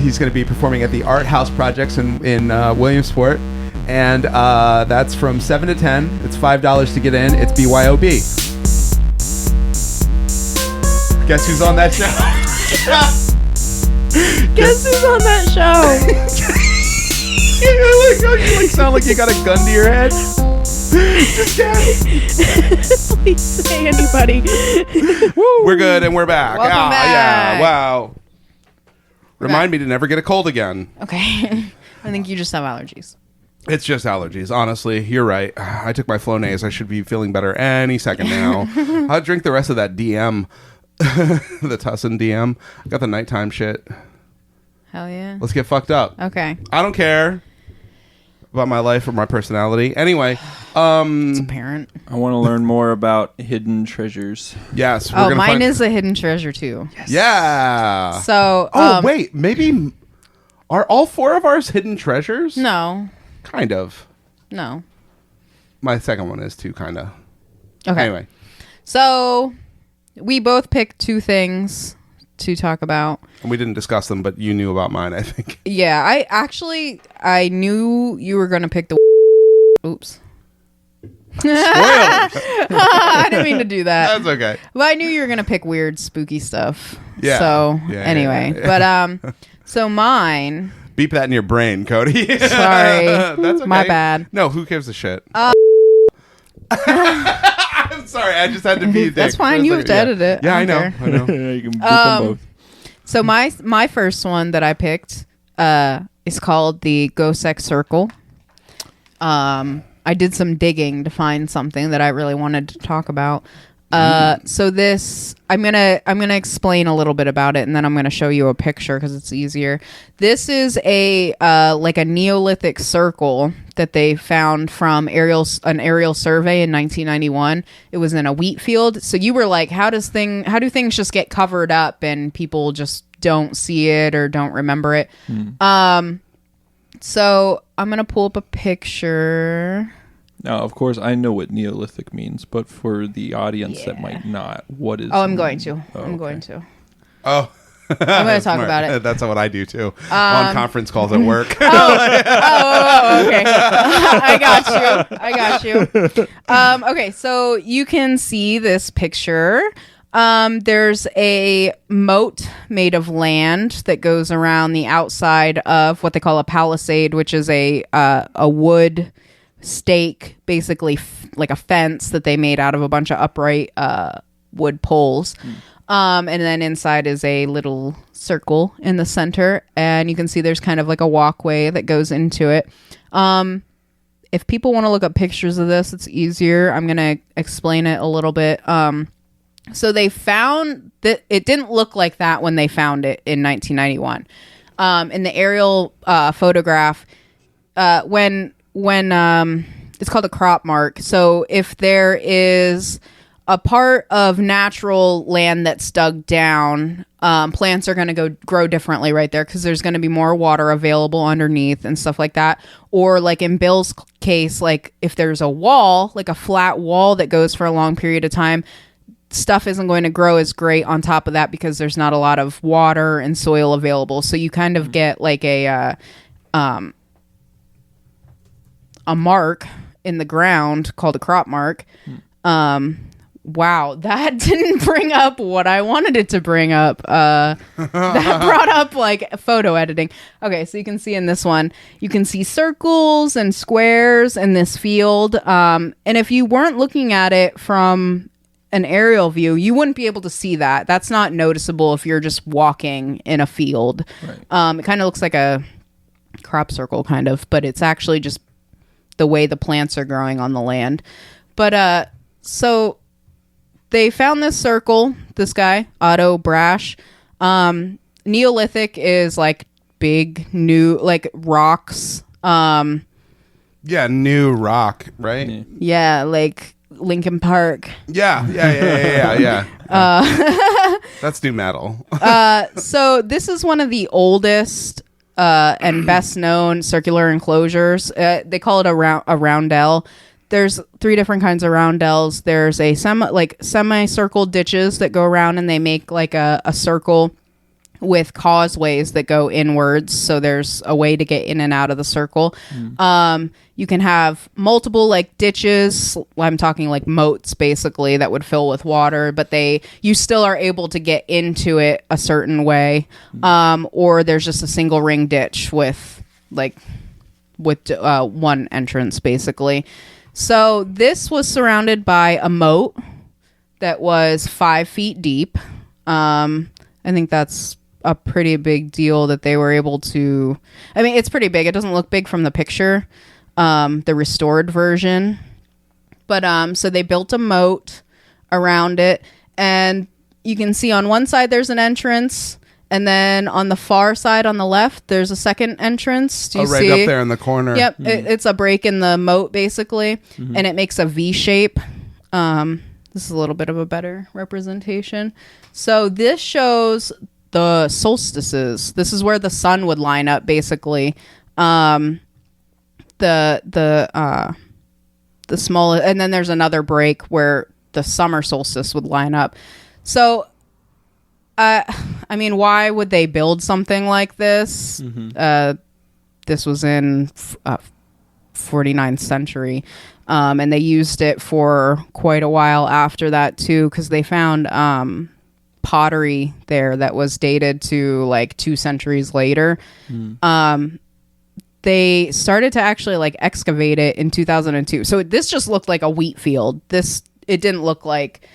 He's going to be performing at the Art House Projects in Williamsport. And that's from 7 to 10. It's $5 to get in. It's BYOB. Guess who's on that show? Guess who's on that show? You sound like you got a gun to your head. Just guess. Please say anybody. We're good and we're back. Welcome back. Yeah, wow. Remind me to never get a cold again. Okay. I think you just have allergies. It's just allergies, honestly. You're right. I took my Flonase. I should be feeling better any second now. I'll drink the rest of that DM. The Tussin DM. I got the nighttime shit. Hell yeah. Let's get fucked up. Okay. I don't care about my life or my personality. Anyway, It's apparent. I want to learn more about hidden treasures. yes. We're Oh, gonna mine is a hidden treasure too. Yeah. So, Wait. Maybe are all 4 of ours hidden treasures? No. Kind of. No. My second one is too, kind of. Okay. Anyway. So, we both picked 2 things to talk about. And we didn't discuss them, but you knew about mine, I think. Yeah, I knew you were going to pick the Oops. I didn't mean to do that. That's okay. But I knew you were going to pick weird, spooky stuff. Yeah. So, Yeah, anyway. yeah. But, so mine... Beep that in your brain, Cody. Sorry. That's okay. My bad. No, who gives a shit? I'm sorry. I just had to be a dick. That's fine. You have to edit it. Yeah, I don't know. care. I know. You can boop them both. So my first one that I picked is called the Go Sex Circle. I did some digging to find something that I really wanted to talk about. So this I'm gonna explain a little bit about it, and then I'm gonna show you a picture because it's easier. This is a like a Neolithic circle that they found from an aerial survey in 1991. It was in a wheat field. So you were like, how do things just get covered up and people just don't see it or don't remember it? So I'm gonna pull up a picture. Now, of course, I know what Neolithic means, but for the audience that might not, what is... Oh, I'm going to. Oh, I'm okay. going to. Oh. I'm going to talk Smart. about it. That's what I do too. On conference calls at work. Okay. I got you. Okay, so you can see this picture. There's a moat made of land that goes around the outside of what they call a palisade, which is a wood stake, basically like a fence that they made out of a bunch of upright wood poles. And then inside is a little circle in the center, and you can see there's kind of like a walkway that goes into it. If people want to look up pictures of this, it's easier. I'm going to explain it a little bit. So they found that it didn't look like that when they found it in 1991. In the aerial photograph, when it's called a crop mark. So if there is a part of natural land that's dug down, plants are going to grow differently right there because there's going to be more water available underneath and stuff like that. Or like in Bill's case, like if there's a wall, like a flat wall that goes for a long period of time, stuff isn't going to grow as great on top of that because there's not a lot of water and soil available. So you kind of get like a mark in the ground called a crop mark. Wow, that didn't bring up what I wanted it to bring up. That brought up like photo editing. Okay, so you can see in this one, you can see circles and squares in this field. And if you weren't looking at it from an aerial view, you wouldn't be able to see that. That's not noticeable if you're just walking in a field. Right. It kind of looks like a crop circle kind of, but it's actually just the way the plants are growing on the land. But so they found this circle, this guy, Otto Brash. Neolithic is like big, new, like rocks. Yeah, new rock, right? Yeah, like Lincoln Park. Yeah. That's new metal. So this is one of the oldest and best known circular enclosures. They call it a roundel. There's 3 different kinds of roundels. There's a semicircle ditches that go around and they make like a circle with causeways that go inwards, so there's a way to get in and out of the circle. You can have multiple like ditches, I'm talking like moats basically, that would fill with water, but you still are able to get into it a certain way. Or there's just a single ring ditch with one entrance basically. So this was surrounded by a moat that was 5 feet deep. I think that's a pretty big deal that they were able to. I mean, it's pretty big. It doesn't look big from the picture, the restored version. But so they built a moat around it, and you can see on one side there's an entrance, and then on the far side on the left there's a second entrance. Do you right see? Up there in the corner. Yep, it's a break in the moat basically, and it makes a V shape. This is a little bit of a better representation. So this shows the solstices. This is where the sun would line up, basically. The small, and then there's another break where the summer solstice would line up. So, I mean, why would they build something like this? This was in 49th century. And they used it for quite a while after that too, because they found pottery there that was dated to like 2 centuries later. They started to actually like excavate it in 2002. So this just looked like a wheat field. It didn't look like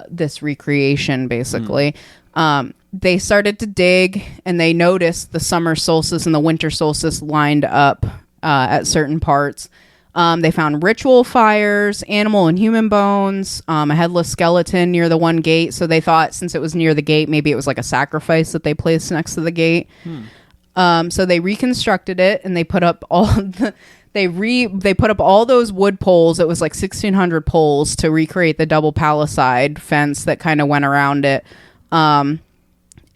this recreation basically. They started to dig, and they noticed the summer solstice and the winter solstice lined up at certain parts. They found ritual fires, animal and human bones, a headless skeleton near the one gate. So they thought, since it was near the gate, maybe it was like a sacrifice that they placed next to the gate. So they reconstructed it, and they put up all they put up all those wood poles. It was like 1,600 poles to recreate the double palisade fence that kind of went around it.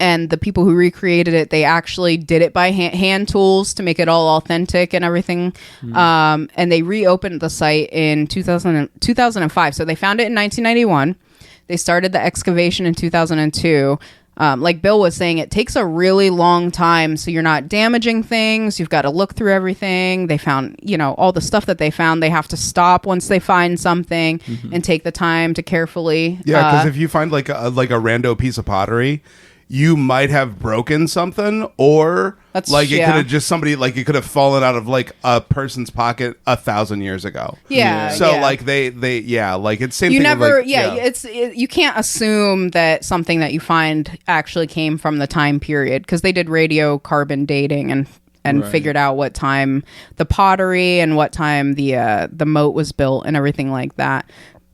And the people who recreated it, they actually did it by hand tools to make it all authentic and everything. And they reopened the site in 2005. So they found it in 1991. They started the excavation in 2002. Like Bill was saying, it takes a really long time. So you're not damaging things. You've got to look through everything. They found, all the stuff that they found. They have to stop once they find something and take the time to carefully. Yeah, because if you find like a rando piece of pottery, you might have broken something, or it could have just somebody, like it could have fallen out of like a person's pocket 1,000 years ago. Yeah. So yeah. like they like it's same you thing. Never, with like, you can't assume that something that you find actually came from the time period, because they did radiocarbon dating and right. figured out what time the pottery and what time the moat was built and everything like that.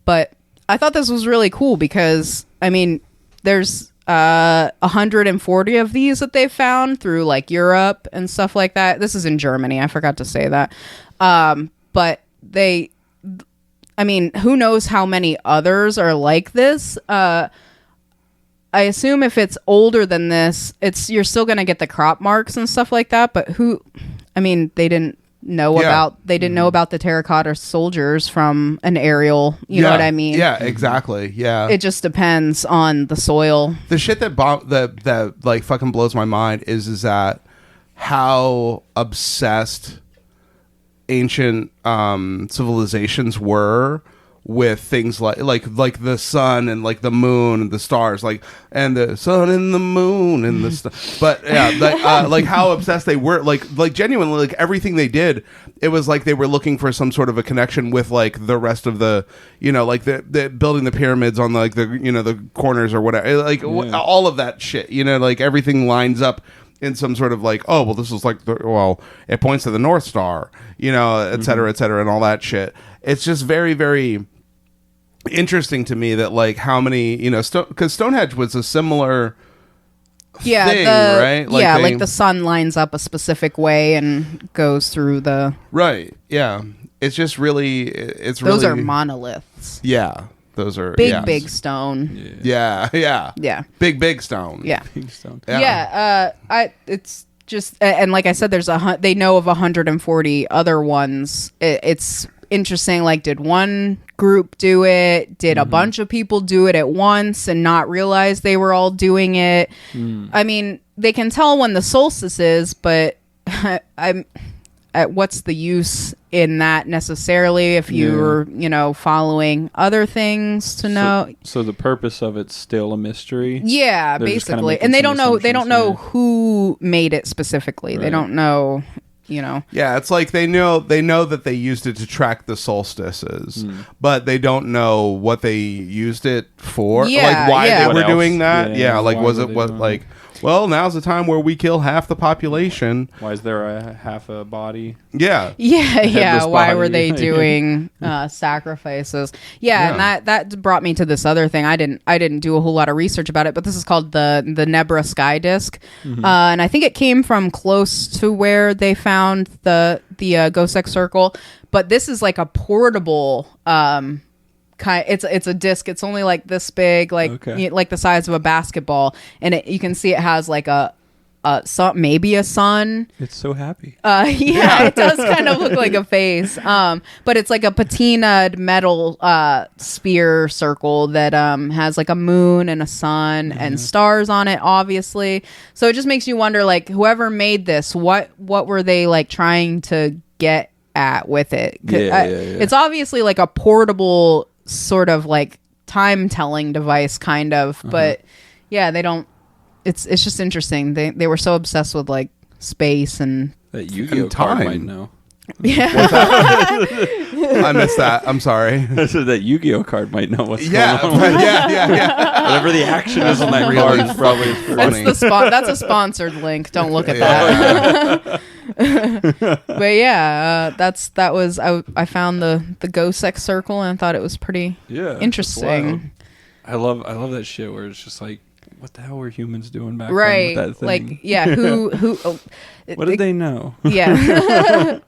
But I thought this was really cool because, I mean, there's 140 of these that they've found through like Europe and stuff like that. This is in Germany. I forgot to say that. But who knows how many others are like this? I assume if it's older than this, you're still going to get the crop marks and stuff like that. But they didn't know about the terracotta soldiers from an aerial. You know what I mean? Yeah, exactly. Yeah. It just depends on the soil. The shit that like fucking blows my mind is that how obsessed ancient civilizations were with things like the sun and like the moon and the stars, like, and the sun and the moon and the stuff. But yeah, like how obsessed they were, like genuinely, like everything they did, it was like they were looking for some sort of a connection with like the rest of the, like the building the pyramids on like the the corners or whatever, like all of that shit, like everything lines up in some sort of like, oh well, this is like it points to the North Star, et cetera, and all that shit. It's just very, very interesting to me that like how many because Stonehenge was a similar thing, right? Like the sun lines up a specific way and goes through the it's just really those are monoliths. Those are big stone. Yeah. Big stone. Yeah. Big stone. It's just, and like I said, they know of 140 other ones. It's interesting. Like, did one group do it? Did a bunch of people do it at once and not realize they were all doing it? I mean, they can tell when the solstice is, but what's the use in that necessarily if you were, following other things to know? So the purpose of it's still a mystery. Yeah, They're just kinda basically. making And they some don't know assumptions, who made it specifically. They Right. don't know, Yeah, it's like they know that they used it to track the solstices, but they don't know what they used it for. Yeah, like why yeah. they What were else? doing that. Yeah, Yeah, like why was were it they what doing like? Well, now's the time where we kill half the population. Why is there a half a body? Yeah, Yeah. Why body. were they doing sacrifices? Yeah, and that brought me to this other thing. I didn't do a whole lot of research about it, but this is called the Nebra sky disk, and I think it came from close to where they found the Gosek circle. But this is like a portable. It's a disc. It's only like this big, like like the size of a basketball, and you can see it has like maybe a sun. It's so happy. Yeah, it does kind of look like a face. But it's like a patinaed metal sphere circle that has like a moon and a sun and stars on it, obviously. So it just makes you wonder, like, whoever made this, what were they like trying to get at with it? It's obviously like a portable sort of like time telling device, kind of, but yeah, they don't. It's just interesting. They were so obsessed with like space and That Yu-Gi-Oh And card time. might know. yeah. I missed that. I'm sorry. So that Yu-Gi-Oh card might know what's Yeah, going on. yeah. Whatever the action is on that Really card is probably funny. That's a sponsored link. Don't look at that. But yeah, I found the Gosek circle and thought it was pretty that's interesting. wild. I love that shit where it's just like, what the hell were humans doing back then Right. with that thing? Like, yeah, who what did they know? Yeah.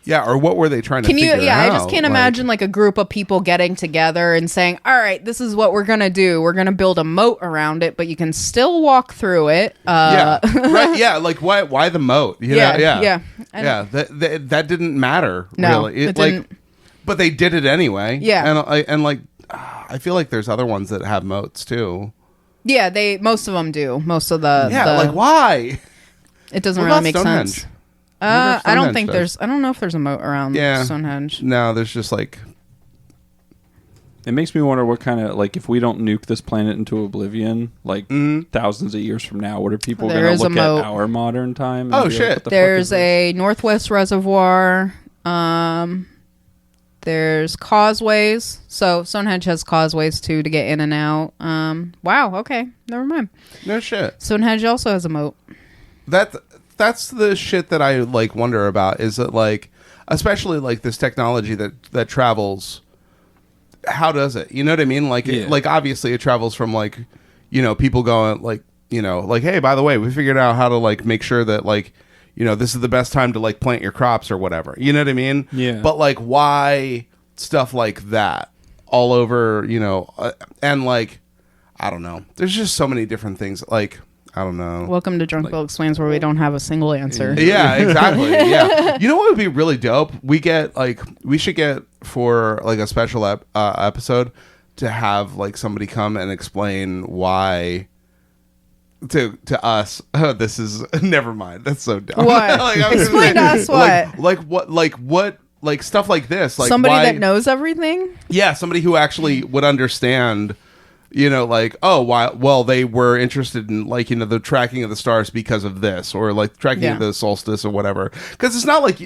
Yeah, or what were they trying to Can you? figure Yeah, out? I just can't Like, imagine like a group of people getting together and saying, "All right, this is what we're gonna do. We're gonna build a moat around it, but you can still walk through it." Yeah, right. Yeah, like why the moat? You know? Yeah. Yeah. That didn't matter. No, really. it like, didn't. but they did it anyway. Yeah. and like, I feel like there's other ones that have moats too. Yeah, most of them do. Most of the like why? it doesn't What really about make Stonehenge? sense. wonder if I don't Stonehenge think does. I don't know if there's a moat around Stonehenge. No, there's just like It makes me wonder what kind of, like, if we don't nuke this planet into oblivion, like thousands of years from now, what are people There going is to a look at moat. our modern time? And Oh, be like, shit. what the fuck is There's this? a Northwest Reservoir. There's causeways. So Stonehenge has causeways too to get in and out. Wow. Okay. Never mind. no shit. Stonehenge also has a moat. That's the shit that I like wonder about. Is that like, especially like this technology that travels. How does it? You know what I mean? Like, Yeah. like obviously it travels from like, people going like, like, hey, by the way, we figured out how to like make sure that like, this is the best time to like plant your crops or whatever. You know what I mean? Yeah. But like, why stuff like that all over? And like, I don't know. There's just so many different things. Like, I don't know. Welcome to Drunk Bill Explains, where we don't have a single answer. Yeah, exactly. Yeah. You know what would be really dope? We should get for like a special episode to have like somebody come and explain why to us. Oh, this is never mind. That's so dumb. What? Like, I was Explain gonna to say, us what? Like stuff like this. Like Somebody why, that knows everything? Yeah, somebody who actually would understand. Like, oh, why? Well, they were interested in like, the tracking of the stars because of this, or like tracking of the solstice or whatever. Because it's not like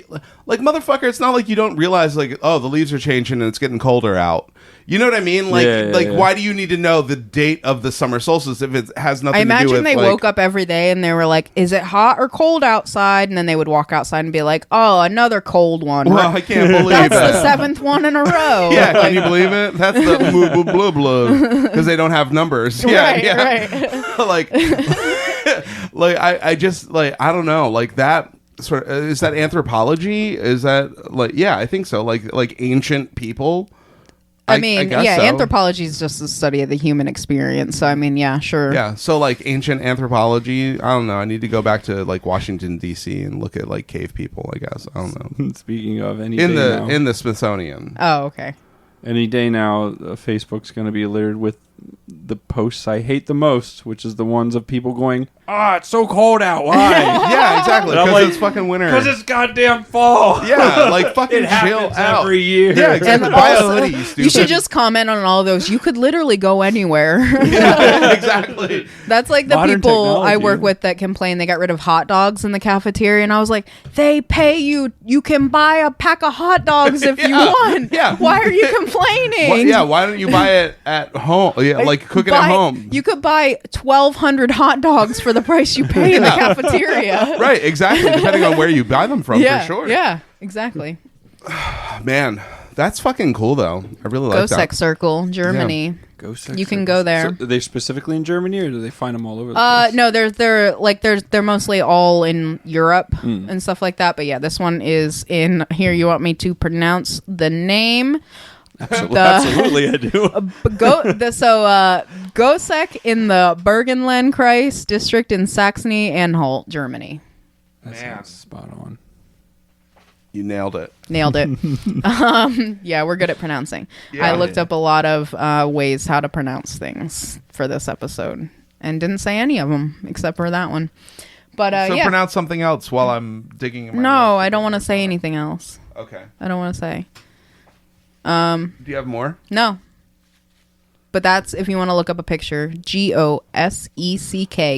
motherfucker, it's not like you don't realize like, oh, the leaves are changing and it's getting colder out. You know what I mean? Like, Yeah. why do you need to know the date of the summer solstice if it has nothing I to do imagine with? they like, woke up every day and they were like, "Is it hot or cold outside?" And then they would walk outside and be like, "Oh, another cold one. Well, I can't believe That's it. the seventh one in a row." Yeah, can you believe it? That's the blah blah blah because they don't have numbers. Yeah, Right, yeah. Like, I just like I don't know. Like that sort of, is that anthropology? Is that like I think so. Like ancient people. I mean, guess yeah, so. anthropology is just the study of the human experience. So, I mean, yeah, sure. Yeah, so like ancient anthropology, I don't know. I need to go back to like Washington D.C. and look at like cave people. I guess I don't know. Speaking of In the Smithsonian. Oh, okay. Any day now, Facebook's going to be littered with the posts I hate the most, which is the ones of people going, it's so cold out. Why? Yeah, exactly. And I'm Because like, it's fucking winter. Because it's goddamn fall. Yeah, like fucking It chill happens out. every year. Yeah, exactly. And Buy a also, hoodie, you stupid. you should just comment on all those. You could literally go anywhere. Yeah, exactly. That's like the Modern people I technology. work with that complain they got rid of hot dogs in the cafeteria. And I was like, they pay you. You can buy a pack of hot dogs if you want. Yeah. Why are you complaining? Well, yeah, why don't you buy it at home? Yeah, like cook it at home. You could buy 1,200 hot dogs for the price you pay in the cafeteria. Right, exactly. Depending on where you buy them from, Yeah, for sure. yeah, exactly. Man, that's fucking cool, though. I really like Go that. Sex Circle, Germany. Go sex You can go there. So are they specifically in Germany, or do they find them all over the place? No, they're mostly all in Europe and stuff like that. But yeah, this one is in here. You want me to pronounce the name? Absolutely, I do. Gosek in the Bergenlandkreis district in Saxony-Anhalt, Germany. That sounds spot on. You nailed it. Nailed it. Yeah, we're good at pronouncing. Yeah. I looked up a lot of ways how to pronounce things for this episode and didn't say any of them except for that one. But So yeah. pronounce something else while I'm digging in my No, notes. I don't want to say anything else. Okay. I don't want to say. Do you have more? No. But that's if you want to look up a picture. Goseck.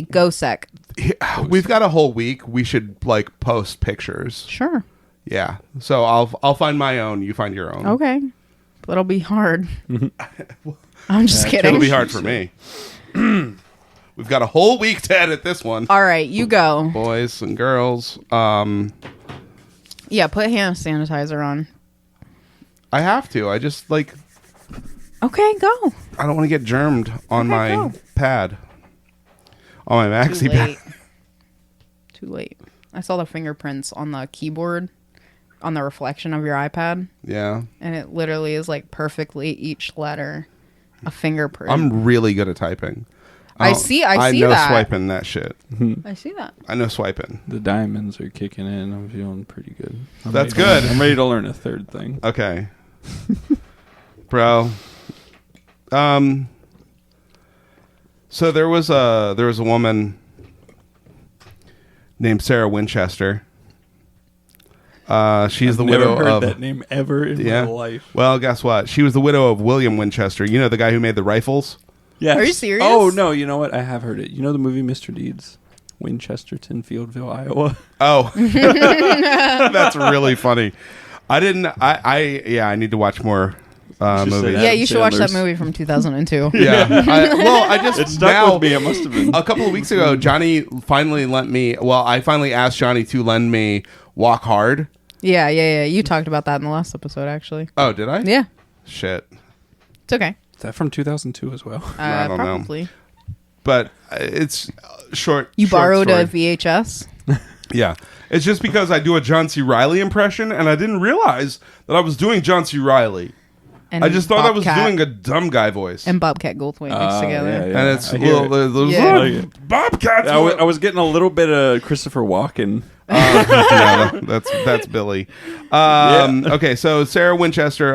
Gosek. We've got a whole week. We should like post pictures. Sure. Yeah. So I'll find my own. You find your own. Okay. That'll be hard. I'm just kidding. It'll be hard for me. We've got a whole week to edit this one. All right, you go. Boys and girls. Yeah, put hand sanitizer on. I have to. I just like Okay, go. I don't want to get germed on Okay, my go. pad. On my Too maxi pad. late. Too late. I saw the fingerprints on the keyboard on the reflection of your iPad, Yeah. and it literally is like perfectly each letter a fingerprint. I'm really good at typing. I don't- see I know that. swiping that shit. I see that. I know swiping. The diamonds are kicking in. I'm feeling pretty good. That's ready to- good. I'm ready to learn a third thing. Okay. Bro. So there was a woman named Sarah Winchester. She's the Never widow heard of that name ever in yeah. my life. Well, guess what? She was the widow of William Winchester. You know the guy who made the rifles? Yes. Are you serious? Oh no! You know what? I have heard it. You know the movie Mr. Deeds, Winchesterton, Fieldville, Iowa. Oh, that's really funny. I didn't. I need to watch more Should say movies. that. Yeah, you should watch that Sandler's. movie from 2002. Yeah. I just It stuck now with me. It must have been. a couple of weeks ago. Johnny finally lent me. Well, I finally asked Johnny to lend me Walk Hard. Yeah. You talked about that in the last episode, actually. Oh, did I? Yeah, Shit. it's okay. Is that from 2002 as well? I don't know. Probably. But it's short. You short borrowed story. a VHS. Yeah. It's just because I do a John C. Reilly impression, and I didn't realize that I was doing John C. Reilly. And I just thought I was Bobcat doing a dumb guy voice. and Bobcat Goldthwait mixed together. yeah. And it's I hear it. Yeah. Bobcats. I was getting a little bit of Christopher Walken. Yeah, that's Billy. Okay, so Sarah Winchester,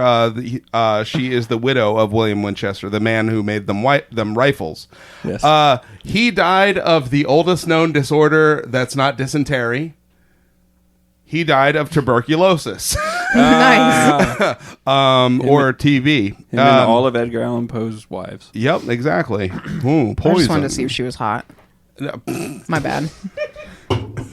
she is the widow of William Winchester, the man who made them rifles. Yes. He died of the oldest known disorder that's not dysentery. He died of tuberculosis, Nice. or TB. Him and all of Edgar Allan Poe's wives. Yep, exactly. Ooh, I poison. just wanted to see if she was hot. My bad.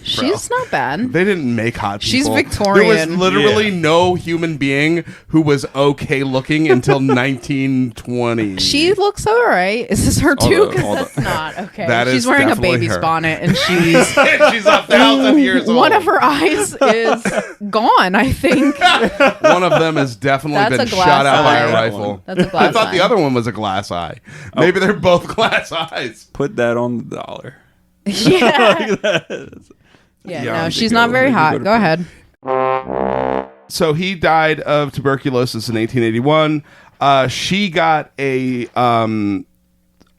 She's not bad. They didn't make hot She's people. Victorian. There was literally Yeah. no human being who was okay looking until 1920. She looks all right. Is this her too? the- Because all the- that's not okay. That She's is wearing a definitely baby's her. bonnet, and she's She's 1,000 years old. one of her eyes is gone. I think One of them has definitely That's been a glass shot out by a eye. rifle. That's a glass I thought the eye. other one was a glass eye. Maybe they're both glass eyes. Put that on the dollar. Yeah. Yeah, No, I'm she's thinking not of very maybe hot. go to Go ahead. So he died of tuberculosis in 1881. She got an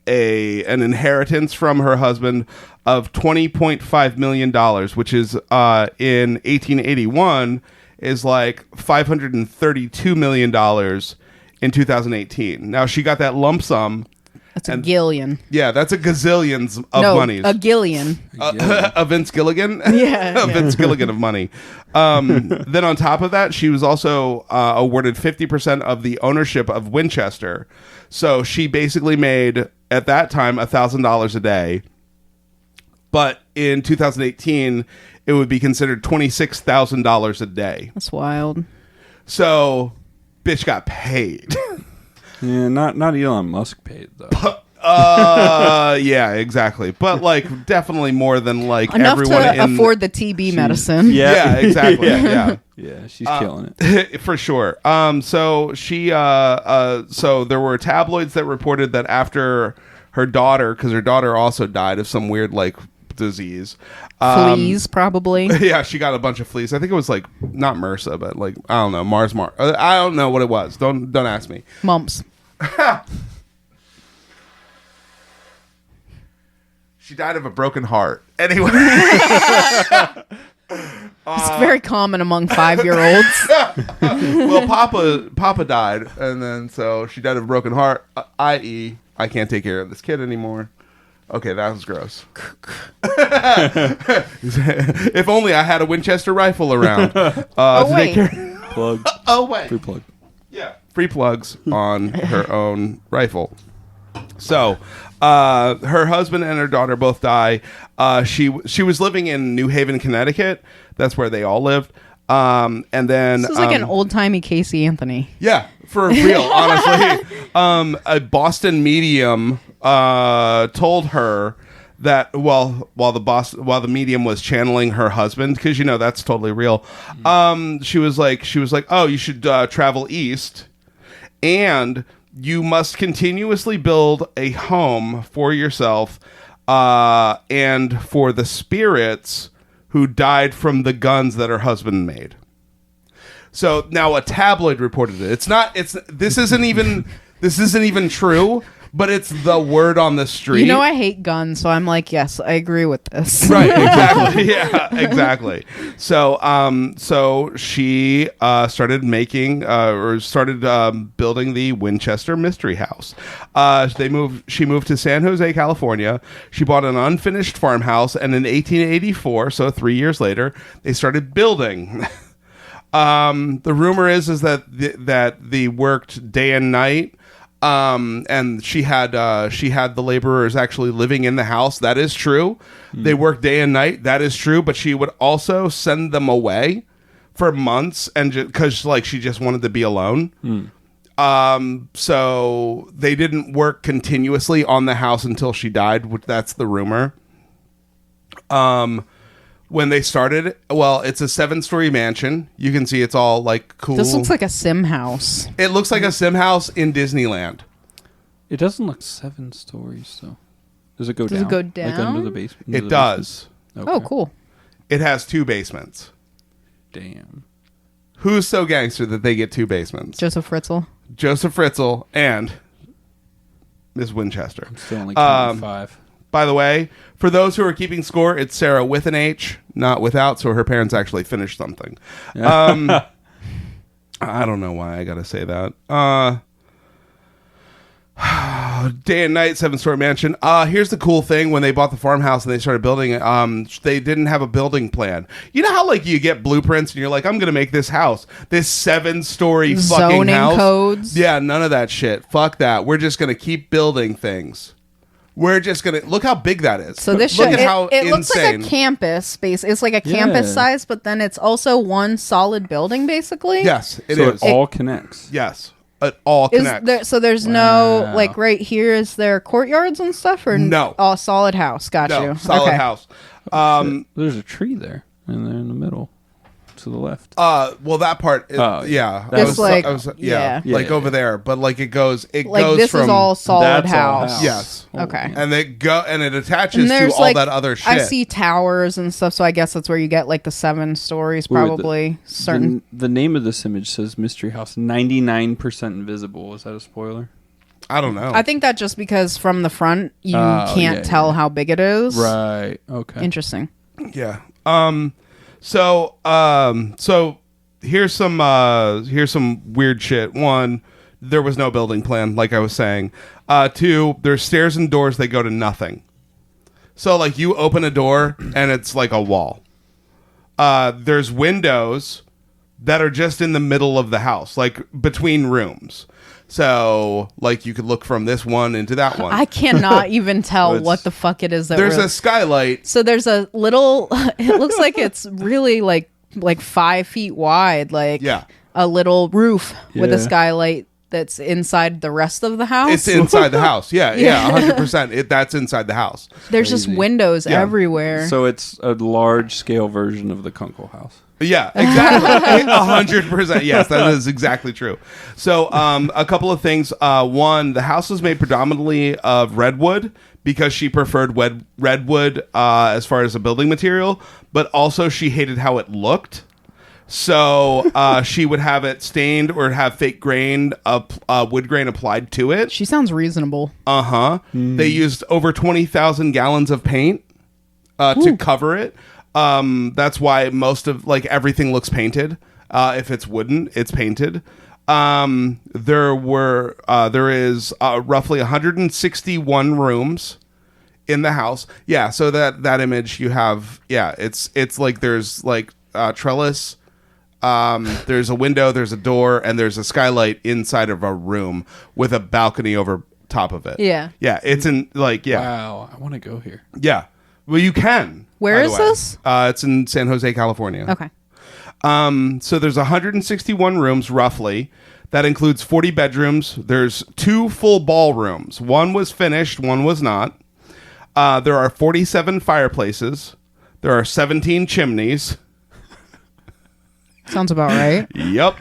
inheritance from her husband of $20.5 million, which is in 1881 is like $532 million in 2018. Now she got that lump sum. That's a gillion. Yeah, that's a gazillions of monies. A gillion. A Vince Gilligan? Yeah. A Vince Gilligan of money. Then on top of that, she was also awarded 50% of the ownership of Winchester. So she basically made, at that time, $1,000 a day. But in 2018, it would be considered $26,000 a day. That's wild. So, bitch got paid. Yeah, not Elon Musk paid though. Yeah, exactly. But like, definitely more than like enough everyone to afford the TB medicine. Yeah, exactly. Yeah. Yeah, she's killing it. For sure. So she, so there were tabloids that reported that after her daughter, because her daughter also died of some weird like disease, Fleas, probably. Yeah, she got a bunch of fleas. I think it was like not MRSA, but like I don't know, Mars. I don't know what it was. Don't ask me. Mumps. She died of a broken heart. Anyway. It's very common among 5-year-olds. Well, Papa died, and then so she died of a broken heart, i.e., I can't take care of this kid anymore. Okay, that was gross. If only I had a Winchester rifle around. Wait. Plug. Oh, wait. Free plug. Yeah, free plugs on her own rifle. So, her husband and her daughter both die. She was living in New Haven, Connecticut. That's where they all lived. And then This is like an old-timey Casey Anthony. yeah, for real, honestly. A Boston medium told her that while the medium was channeling her husband, because you know that's totally real. She was like, oh, you should travel east, and you must continuously build a home for yourself and for the spirits who died from the guns that her husband made. So now a tabloid reported it. This isn't even true, but it's the word on the street. You know, I hate guns, so I'm like, yes, I agree with this. Right, exactly. Yeah, exactly. So, so she started making building the Winchester Mystery House. She moved to San Jose, California. She bought an unfinished farmhouse, and in 1884, so 3 years later, they started building. The rumor is that they worked day and night. And she had the laborers actually living in the house. That is true. They worked day and night. That is true. But she would also send them away for months, and because like she just wanted to be alone. So they didn't work continuously on the house until she died. Which that's the rumor. When they started, well, it's a 7-story mansion. You can see it's all like cool. This looks like a sim house. It looks like a sim house in Disneyland. It doesn't look 7 stories though. Does it go down? Does it go Like under down? the basement? It does. Okay. Oh, cool. It has 2 basements. Damn. Who's so gangster that they get 2 basements? Joseph Fritzl. Joseph Fritzl and Miss Winchester. Still only counting 5. By the way, for those who are keeping score, it's Sarah with an H, not without, so her parents actually finished something. I don't know why I gotta say that. Day and night, 7-story mansion. Here's the cool thing: when they bought the farmhouse and they started building it, they didn't have a building plan. You know how like you get blueprints and you're like, I'm gonna make this house, this 7-story fucking Zoning house. codes. Yeah, none of that shit. Fuck that. We're just gonna keep building things. We're just gonna look how big that is. So this look show, at how it looks like insane. a campus space. It's like a campus size, but then it's also one solid building, basically. Yes, it So is. it all connects. Yes, it all Is connects. there, so there's no like right here. Is there courtyards and stuff or No. Oh, solid house. Got no, you. solid Okay. house. There's a tree there, and they're in the middle. to the left. Well, that part, yeah, That was like- yeah, yeah. like over there, but like it goes Like this from is all solid That's all house. house. yes, Okay. and it attaches And to there's all like that other shit. I see towers and stuff, so I guess that's where you get like the 7 stories, probably. Certain. The name of this image says Mystery House, 99% invisible. Is that a spoiler? I don't know. I think that just because from the front you can't tell how big it is. Right. Okay. Interesting. Yeah. So here's some weird shit. One, there was no building plan, like I was saying. 2, there's stairs and doors that go to nothing. So like you open a door and it's like a wall. There's windows that are just in the middle of the house, like between rooms. So, like, you could look from this one into that one. I cannot even tell what the fuck it is. There's a skylight. So there's a little. It looks like it's really like 5 feet wide. Like a little roof with a skylight that's inside the rest of the house. It's inside the house. Yeah, 100%. That's inside the house. There's just windows everywhere. So it's a large scale version of the Kunkel house. Yeah, exactly. 100%. Yes, that is exactly true. So, a couple of things. One, the house was made predominantly of redwood because she preferred redwood as far as a building material, but also she hated how it looked. So she would have it stained or have fake grain, wood grain applied to it. She sounds reasonable. They used over 20,000 gallons of paint to cover it. That's why most of like everything looks painted. If it's wooden, it's painted. There is roughly 161 rooms in the house. Yeah. So that image you have, it's like there's like trellis. There's a window, there's a door, and there's a skylight inside of a room with a balcony over top of it. Yeah. Yeah. It's in like, Wow. I want to go here. Yeah. Well, you can. Where is this? It's in San Jose, California. Okay. So there's 161 rooms, roughly. That includes 40 bedrooms. There's 2 full ballrooms. One was finished, one was not. There are 47 fireplaces. There are 17 chimneys. Sounds about right. Yep.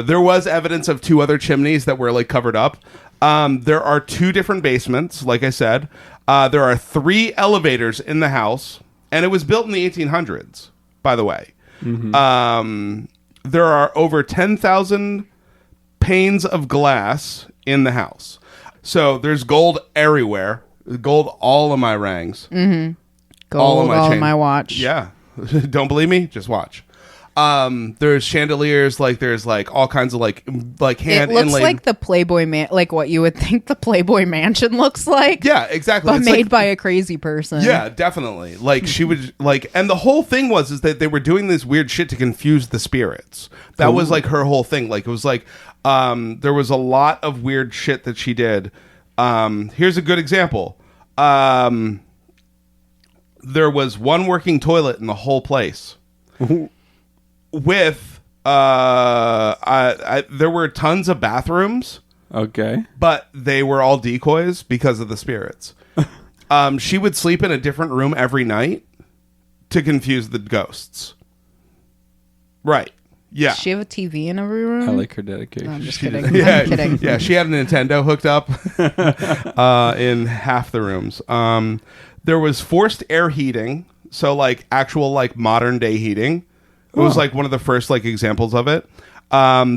There was evidence of 2 other chimneys that were like covered up. There are 2 different basements, like I said. There are 3 elevators in the house, and it was built in the 1800s, by the way. Mm-hmm. There are over 10,000 panes of glass in the house. So there's gold everywhere. Gold all of my rings. Mm-hmm. Gold all on my watch. Yeah. Don't believe me? Just watch. There's chandeliers, like there's like all kinds of like hand It looks inlaid. like the Playboy like what you would think the Playboy Mansion looks like. Yeah, exactly. But It's made like, by a crazy person. yeah, definitely. Like she would like, and the whole thing is that they were doing this weird shit to confuse the spirits. That was like her whole thing. Like it was like, there was a lot of weird shit that she did. Here's a good example. There was one working toilet in the whole place. With there were tons of bathrooms. Okay. But they were all decoys because of the spirits. She would sleep in a different room every night to confuse the ghosts. Right. Yeah. Does she have a TV in every room? I like her dedication. No, I'm just kidding. Yeah, I'm kidding. Yeah, she had a Nintendo hooked up in half the rooms. There was forced air heating, so like actual like modern day heating. It was like one of the first like examples of it.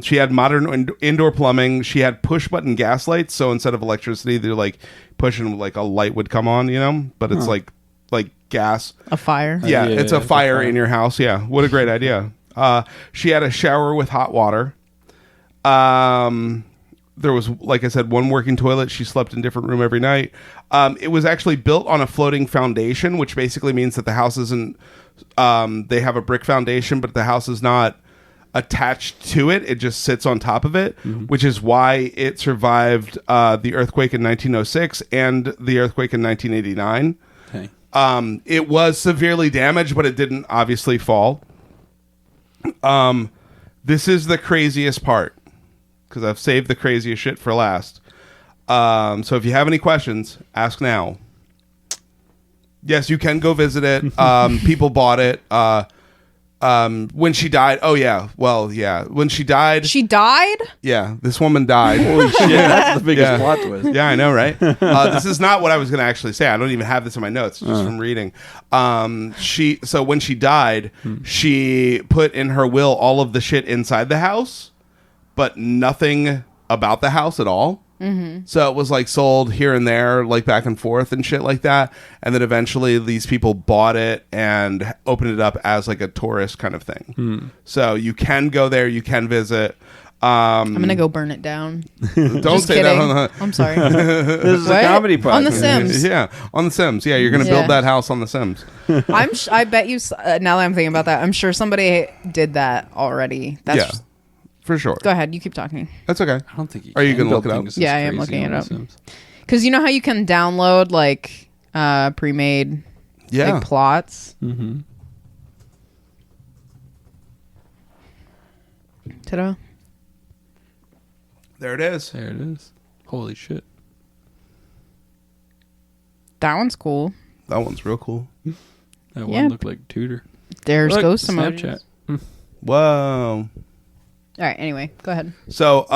She had modern indoor plumbing. She had push button gas lights. So instead of electricity, they're like pushing like a light would come on, you know, but it's like gas. A fire. Yeah, Yeah, it's a fire in your house. Yeah. What a great idea. She had a shower with hot water. There was, like I said, one working toilet. She slept in a different room every night. It was actually built on a floating foundation, which basically means that the house isn't, they have a brick foundation, but the house is not attached to it. It just sits on top of it, which is why it survived the earthquake in 1906 and the earthquake in 1989. Okay. It was severely damaged, but it didn't obviously fall. This is the craziest part, because I've saved the craziest shit for last. So if you have any questions, ask now. Yes, you can go visit it. People bought it. When she died. Oh yeah. Well, yeah. When she died. She died? Yeah. This woman died. Holy shit, that's the biggest Yeah. plot twist. Yeah, I know, right? This is not what I was going to actually say. I don't even have this in my notes, just from reading. So when she died, she put in her will all of the shit inside the house, but nothing about the house at all. Mm-hmm. So it was like sold here and there, like back and forth and shit like that. And then eventually these people bought it and opened it up as like a tourist kind of thing. So you can go there, you can visit. I'm gonna go burn it down. Don't Just say kidding. that on the... I'm sorry. This is What? a comedy podcast. On The Sims. Yeah, on The Sims. Yeah, you're going to Yeah. build that house on The Sims. I bet you. Now that I'm thinking about that, I'm sure somebody did that already. That's Yeah, for sure. Go ahead. You keep talking. That's okay. I don't think you Are you can gonna look build it up? things this Yeah, I am crazy looking on it up. The Sims. Because you know how you can download like pre-made Yeah. like plots. Mm-hmm. Ta-da. There it is. There it is. Holy shit. That one's cool. That one's real cool. That Yeah. one looked like Tudor. There's Look, ghost Snapchat. emojis. Whoa. All right. Anyway, go ahead. So,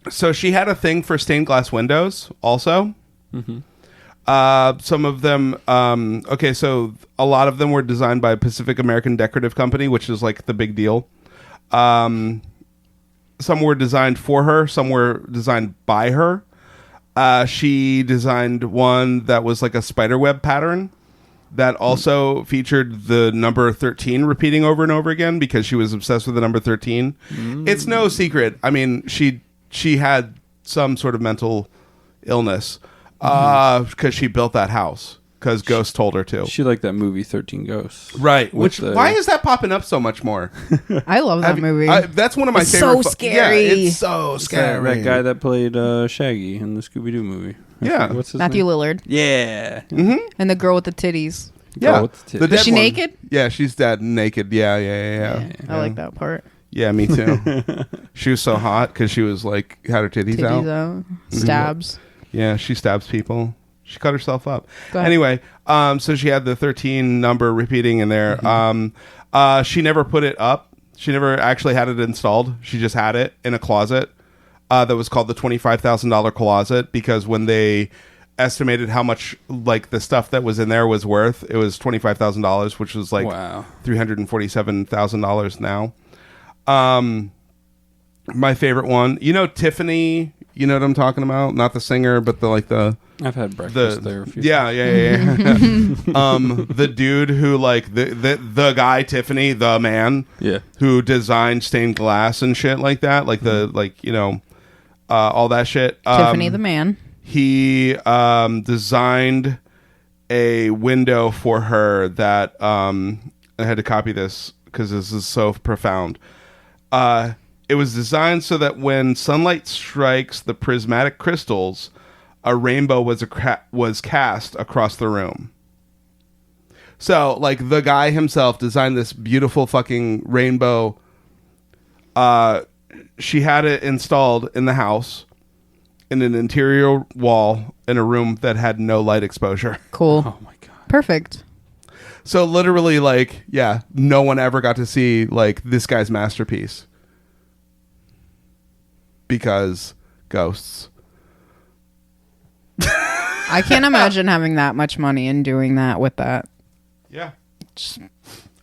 so she had a thing for stained glass windows also. Some of them, okay, so a lot of them were designed by Pacific American Decorative Company, which is like the big deal. Some were designed for her, some were designed by her. She designed one that was like a spiderweb pattern that also featured the number 13 repeating over and over again because she was obsessed with the number 13. It's no secret. I mean, she had some sort of mental illness because she built that house because ghosts told her to. She liked that movie 13 Ghosts. Right. With Which why is that popping up so much more? I love that movie. That's one of my It's favorite. so scary. Yeah, it's so It's scary. that guy that played Shaggy in the Scooby-Doo movie. I Yeah. forget- What's his Matthew name? Lillard Yeah. and the girl with the titties. Yeah. Oh, it's The tits. dead she one. naked? Yeah, she's dead naked. Yeah. I like that part. Yeah, me too. She was so hot because she was like had her titties, Titties out. out. Stabs. Yeah, she stabs people. She cut herself up. Go ahead. Anyway, so she had the 13 number repeating in there. She never put it up. She never actually had it installed. She just had it in a closet that was called the $25,000 closet because when they estimated how much like the stuff that was in there was worth, it was $25,000, which was like Wow. $347,000 now. My favorite one, Tiffany, you know what I'm talking about? Not the singer, but the I've had breakfast there a few times. yeah. The dude who like the guy Tiffany, the man, Yeah. who designed stained glass and shit like that, like all that shit. Tiffany the man. He designed a window for her that I had to copy this because this is so profound. It was designed so that when sunlight strikes the prismatic crystals, a rainbow was cast across the room. So, like, the guy himself designed this beautiful fucking rainbow. She had it installed in the house in an interior wall in a room that had no light exposure. Cool. Oh my god. Perfect. So literally, like, yeah, no one ever got to see like this guy's masterpiece because ghosts. I can't imagine having that much money and doing that with that. Yeah.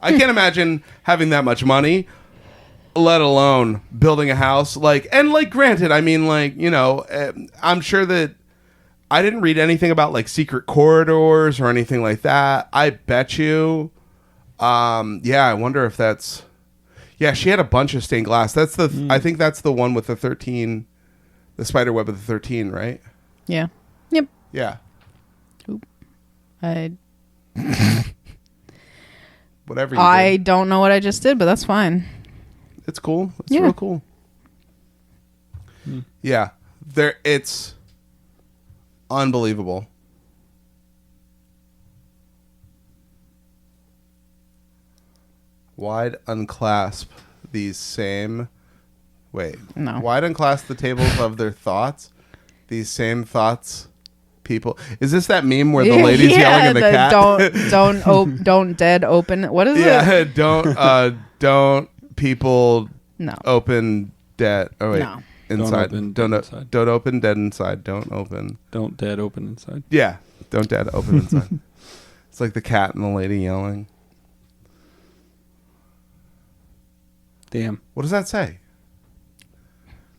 I can't imagine having that much money, let alone building a house. Like, and like, granted, I mean, like, I'm sure that I didn't read anything about like secret corridors or anything like that. I bet you. Yeah, I wonder if that's. Yeah, she had a bunch of stained glass. That's the. I think that's the one with the 13, the spider web of the 13, right? Yeah. Yep. Yeah. I Whatever. You I did. don't know what I just did, but that's fine. It's cool. It's Yeah. real cool. Yeah, it's unbelievable. Wide unclasp these same. Wait. No. Wide unclasp the tables of their thoughts. These same thoughts people. Is this that meme where the lady's yelling at the cat? Don't dead open. What is it? Yeah, don't people No. open dead. Oh wait, No. inside. Don't open dead inside. Don't open. Don't dead open inside. Yeah, don't dead open inside. It's like the cat and the lady yelling. Damn. What does that say?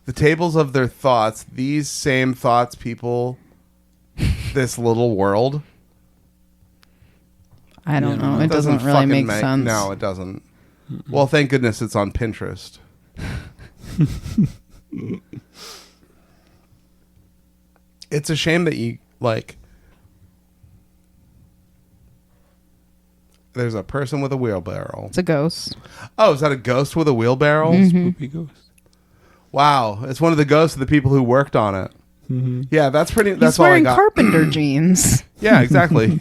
The tables of their thoughts, these same thoughts, people, this little world. I don't know. It doesn't really make sense. No, it doesn't. Well, thank goodness it's on Pinterest. It's a shame that you, like, there's a person with a wheelbarrow. It's a ghost. Oh, is that a ghost with a wheelbarrow? Spooky ghost. Wow, it's one of the ghosts of the people who worked on it. Yeah, that's pretty. That's He's all I wearing got. carpenter jeans. Yeah, exactly.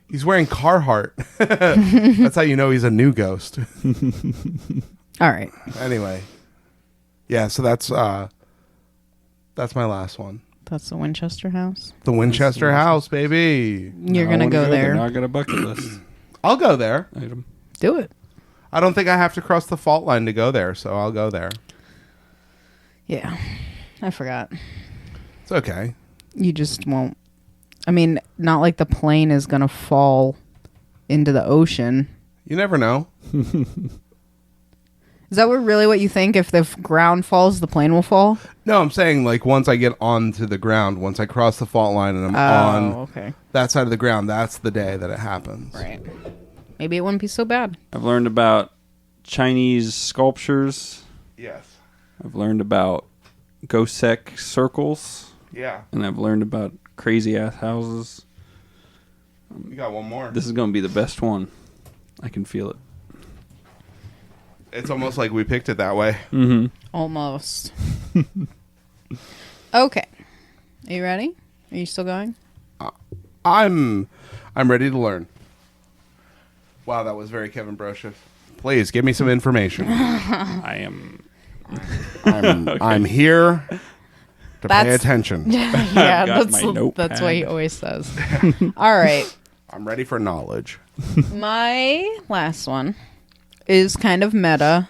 He's wearing Carhartt. That's how you know he's a new ghost. All right. Anyway, yeah. So that's my last one. That's the Winchester House. The Winchester House, baby. You're going to go there. Now I got a bucket list I'll go there. item. Do it. I don't think I have to cross the fault line to go there, so I'll go there. Yeah. I forgot. It's okay. You just won't. I mean, not like the plane is going to fall into the ocean. You never know. Is that really what you think? If the ground falls, the plane will fall? No, I'm saying like once I get onto the ground, once I cross the fault line and I'm on that side of the ground, that's the day that it happens. Right. Maybe it wouldn't be so bad. I've learned about Chinese sculptures. Yes. I've learned about Gosek circles. Yeah. And I've learned about crazy ass houses. You got one more. This is going to be the best one. I can feel it. It's almost like we picked it that way. Mm-hmm. Almost. Okay. Are you ready? Are you still going? I'm ready to learn. Wow, that was very Kevin Brosheff. Please give me some information. I'm here to pay attention. Yeah, got my notepad. that's what he always says. All right. I'm ready for knowledge. My last one is kind of meta.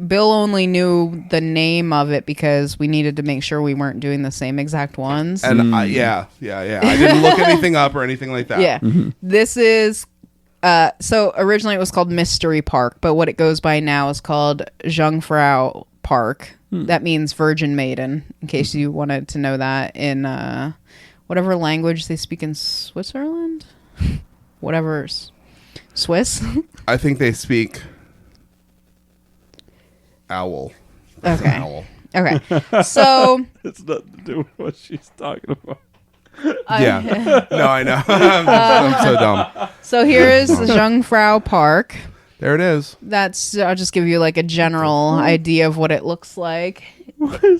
Bill only knew the name of it because we needed to make sure we weren't doing the same exact ones. And yeah. I didn't look anything up or anything like that. Yeah. This is so originally it was called Mystery Park, but what it goes by now is called Jungfrau Park. That means Virgin Maiden, in case you wanted to know that, in whatever language they speak in Switzerland. Whatever's Swiss. I think they speak owl. That's an Okay. owl. Okay. So It's nothing to do with what she's talking about. Yeah. No, I know. I'm so dumb. So here is the Jungfrau Park. There it is. I'll just give you like a general idea of what it looks like.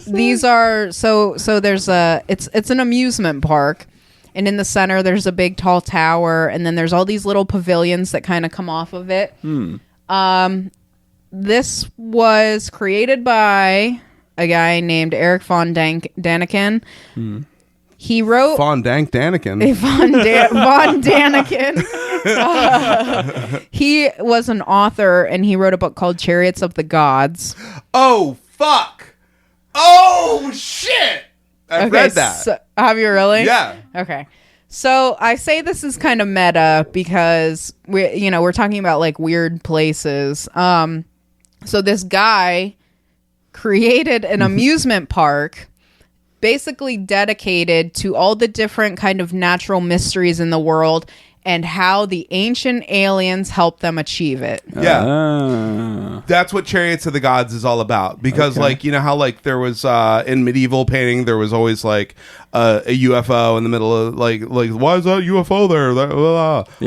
These are so there's it's an amusement park, and in the center there's a big tall tower, and then there's all these little pavilions that kind of come off of it. This was created by a guy named Eric von Daniken. He wrote Von Daniken. Von Daniken. He was an author, and he wrote a book called Chariots of the Gods. Oh, fuck. Oh, shit. I've read that. So, have you really? Yeah. Okay. So I say this is kind of meta because we're talking about like weird places. So this guy created an amusement park basically dedicated to all the different kind of natural mysteries in the world and how the ancient aliens helped them achieve it. Yeah. That's what Chariots of the Gods is all about. Because, like, you know how, like, there was, in medieval painting, there was always, like, a UFO in the middle of, like why is that UFO there?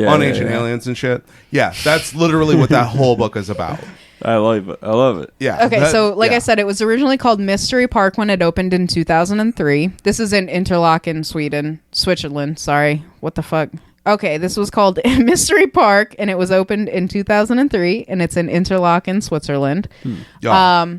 On ancient aliens and shit. Yeah, that's literally what that whole book is about. I love it. Yeah. Okay, so like I said, it was originally called Mystery Park when it opened in 2003. This is in Interlaken, Switzerland. Sorry, what the fuck? Okay, this was called Mystery Park, and it was opened in 2003, and it's in Interlaken, Switzerland. Yeah.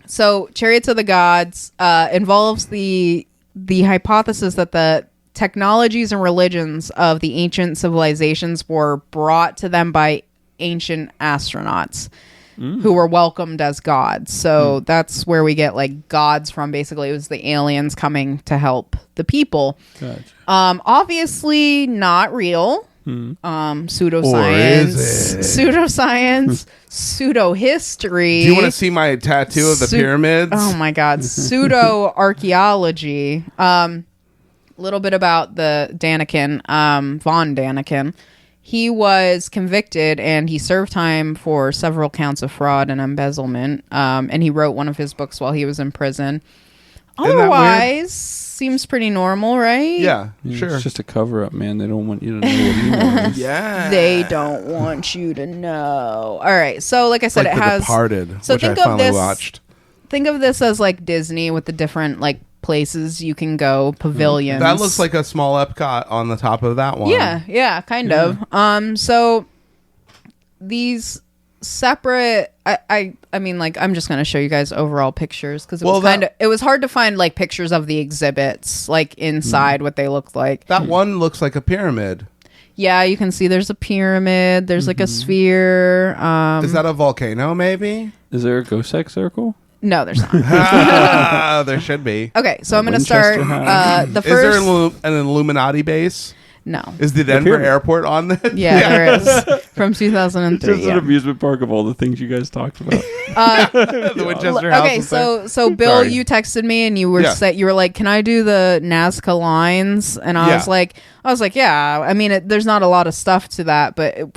So, Chariots of the Gods involves the hypothesis that the technologies and religions of the ancient civilizations were brought to them by ancient astronauts who were welcomed as gods. So that's where we get like gods from. Basically, it was the aliens coming to help the people. Gotcha. Obviously not real. Pseudoscience, pseudo history. Do you want to see my tattoo of the pyramids? Oh my god, pseudo archaeology. Little bit about the Daniken, von Daniken. He was convicted and he served time for several counts of fraud and embezzlement. And he wrote one of his books while he was in prison. Otherwise, seems pretty normal, right? Yeah, sure. It's just a cover up, man. They don't want you to know what he knows. Yeah. They don't want you to know. All right. So, like I said, Like it The has. Departed, So which I think of finally this. watched. Think of this as like Disney with the different like places you can go, pavilions. That looks like a small Epcot on the top of that one. Yeah, kind of. So these separate I mean, like, I'm just gonna show you guys overall pictures because it was hard to find like pictures of the exhibits like inside what they looked like. That one looks like a pyramid. Yeah, you can see there's a pyramid, there's like a sphere. Is that a volcano maybe? Is there a ghost sex circle? No, there's not. There should be. Okay, so I'm gonna start the first. Is there an Illuminati base? No. Is the Denver airport on this? Yeah, there is. From 2003. It's just an amusement park of all the things you guys talked about. The Winchester House. Okay, is there? so Bill, Sorry. you texted me and you were you were like, "Can I do the Nazca lines?" And I was like, "Yeah." I mean, there's not a lot of stuff to that, but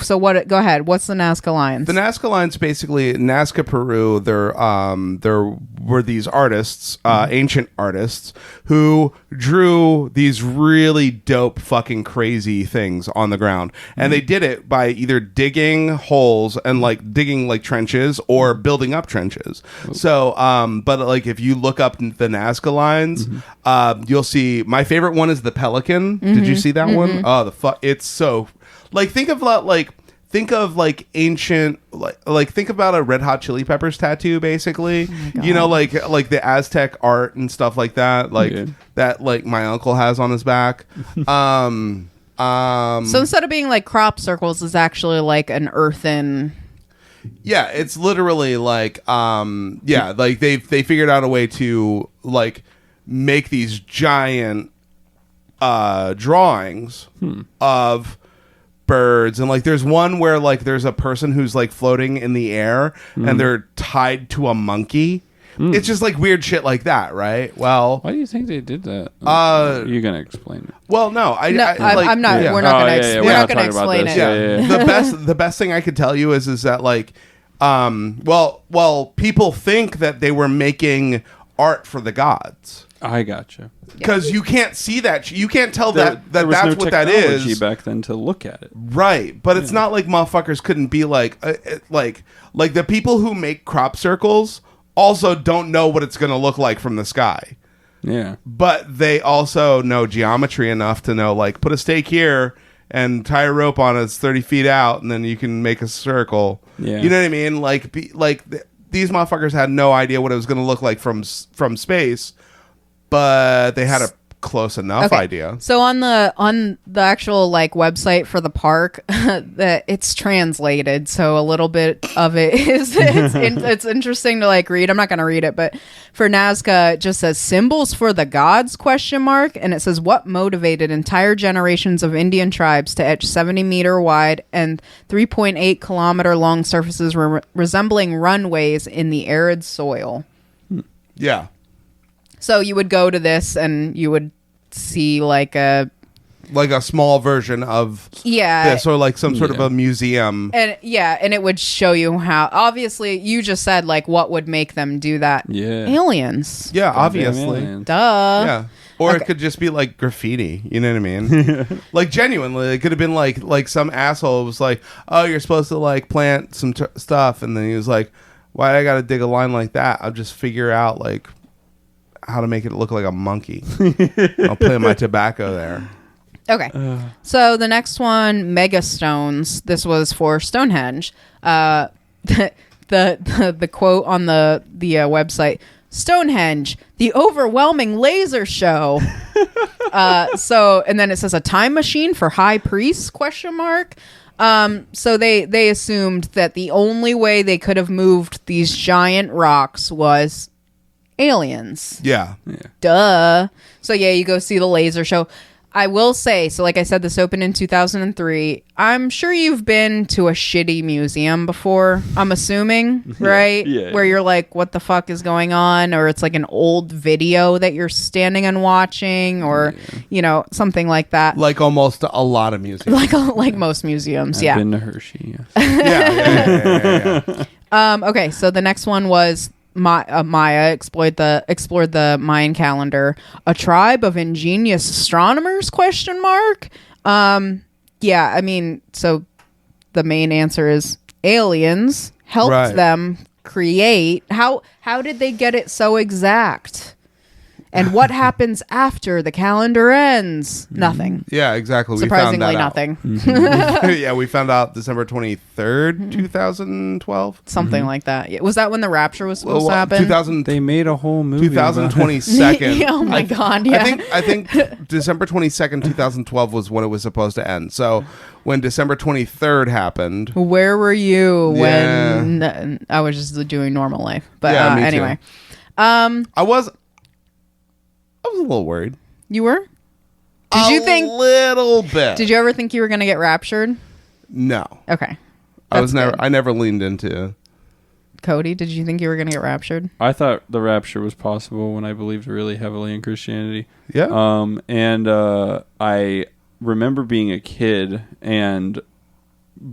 go ahead. What's the Nazca lines? The Nazca lines, basically, Nazca, Peru. There were these artists, ancient artists, who drew these really dope, fucking crazy things on the ground, and they did it by either digging holes and like digging like trenches or building up trenches. So, but like if you look up the Nazca lines, you'll see my favorite one is the Pelican. Did you see that one? Oh, the fuck! It's so like think of ancient like think about a Red Hot Chili Peppers tattoo, basically. You know, like the Aztec art and stuff like that, like that like my uncle has on his back. So instead of being like crop circles, it's actually like an earthen. Yeah, it's literally like like they figured out a way to like make these giant drawings of birds, and like there's one where like there's a person who's like floating in the air and they're tied to a monkey. It's just like weird shit like that, right? Well, why do you think they did that? You're gonna explain it. Well, no, I'm not. We're not gonna explain it. The best thing I could tell you is that like, people think that they were making art for the gods. I gotcha. Because you can't see that. You can't tell that there was that's no what that technology is back then to look at it. Right, but it's not like motherfuckers couldn't be like the people who make crop circles also don't know what it's going to look like from the sky. Yeah. But they also know geometry enough to know, like, put a stake here and tie a rope on it. It's 30 feet out, and then you can make a circle. Yeah. You know what I mean? Like, these motherfuckers had no idea what it was going to look like from space, but they had a close enough idea. So on the actual like website for the park, that it's translated, so a little bit of it is it's interesting to like read. I'm not going to read it, but for Nazca it just says symbols for the gods ? And it says what motivated entire generations of Indian tribes to etch 70-meter wide and 3.8 kilometer long surfaces resembling runways in the arid soil. Yeah. So you would go to this and you would see like a small version of this, or like some sort of a museum. And it would show you how, obviously you just said like what would make them do that. Yeah. Aliens. Yeah, obviously. Duh. Yeah. Or it could just be like graffiti, you know what I mean? Like genuinely, it could have been like some asshole was like, "Oh, you're supposed to like plant some stuff," and then he was like, "Why I got to dig a line like that? I'll just figure out like how to make it look like a monkey. I'll plant my tobacco there." Okay. So the next one, Megastones. This was for Stonehenge. the quote on the website: Stonehenge, the overwhelming laser show. So, and then it says a time machine for high priests ? So they assumed that the only way they could have moved these giant rocks was aliens. Yeah. Duh. So yeah, you go see the laser show. I will say, so like I said, this opened in 2003. I'm sure you've been to a shitty museum before, I'm assuming, right? Yeah. Where you're like, what the fuck is going on? Or it's like an old video that you're standing and watching, or, you know, something like that. Like almost a lot of music. Like most museums, I've been to Hershey, yes. Yeah. Okay, so the next one was Maya explored the Mayan calendar. A tribe of ingenious astronomers ? Yeah, I mean, so the main answer is aliens helped them create. How did they get it so exact? And what happens after the calendar ends? Nothing. Yeah, exactly. Surprisingly, we found that nothing. Yeah, we found out December 23rd, 2012. Something like that. Yeah. Was that when the rapture was supposed to happen? 2000, They made a whole movie. 2022nd. Oh my God! Yeah. I think December 22nd, 2012 was when it was supposed to end. So when December 23rd happened, Where were you Yeah. when I was just doing normal life? But Yeah, me too. anyway, I was a little worried. you were? Did you think? A little bit. Did you ever think you were going to get raptured? No. Okay. I was That's never. good. I never leaned into. Cody, did you think you were going to get raptured? I thought the rapture was possible when I believed really heavily in Christianity. Yeah. I remember being a kid and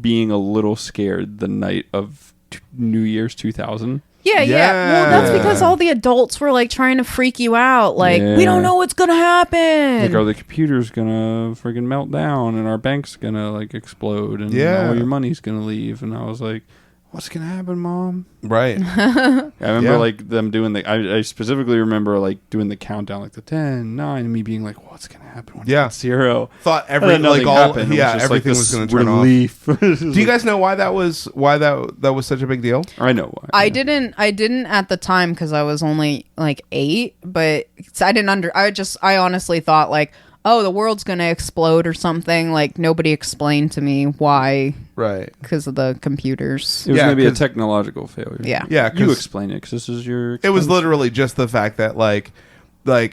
being a little scared the night of New Year's 2000. Yeah. Well, that's Yeah. because all the adults were like trying to freak you out. Like, we don't know what's going to happen. Like, the computer's gonna friggin' melt down and our bank's gonna like explode and Yeah. all your money's gonna leave. And I was like, what's gonna happen, Mom? Right. I remember Yeah. like them doing I specifically remember like doing the countdown, like the 10, 9, and me being like, what's gonna happen when Yeah. it's 0? Thought And then nothing happened. It was just, everything like, was this going to turn off. relief. Do you guys know why that was such a big deal? I know why. I yeah. didn't at the time because I was only like 8, but I didn't I honestly thought like, oh, the world's going to explode or something. Like, nobody explained to me why, Right. because of the computers. It was Yeah, maybe a 'cause- technological failure. Yeah. Yeah. You 'cause explain it because this is your. it was expense. literally just the fact that like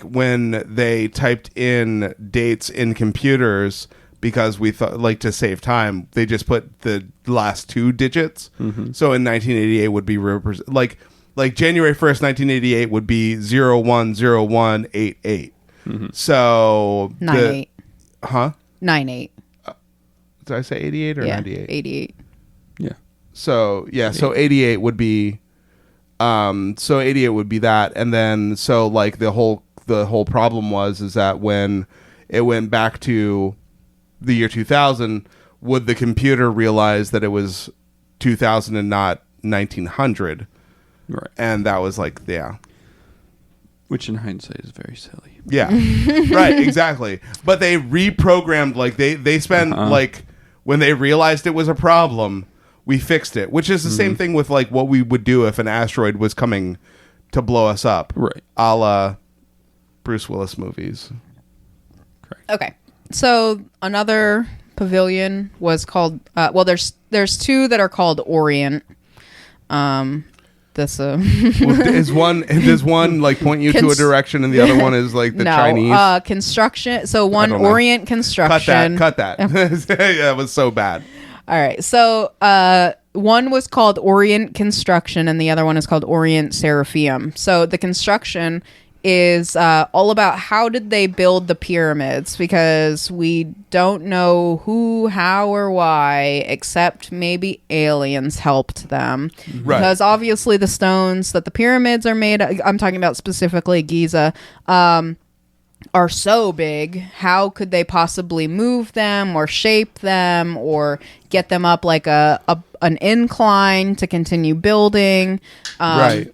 when they typed in dates in computers, because we thought like to save time, they just put the last 2 digits. So in 1988 would be like January 1st, 1988 would be 010188. So 9-8. Huh? 9-8. Did I say 88 or Yeah. 98? 88. Yeah. So yeah, so 88 would be that, and then so like the whole problem is that when it went back to the year 2000, would the computer realize that it was 2000 and not 1900? Right. And that was like, yeah. Which in hindsight is very silly. Yeah. Right, exactly. But they reprogrammed, like they spent like when they realized it was a problem, we fixed it, which is the same thing with like what we would do if an asteroid was coming to blow us up. Right. A la Bruce Willis movies. Okay. So another pavilion was called, there's 2 that are called Orient. Does one like point you to a direction and the other one is like the Chinese? Construction. So one don't know. Orient Construction. Cut that. Yeah, it was so bad. All right. So one was called Orient Construction and the other one is called Orient Seraphim. So the construction is all about how did they build the pyramids, because we don't know who, how, or why, except maybe aliens helped them. Right. Because obviously the stones that the pyramids are made, I'm talking about specifically Giza, are so big. How could they possibly move them or shape them or get them up like an incline to continue building? Right.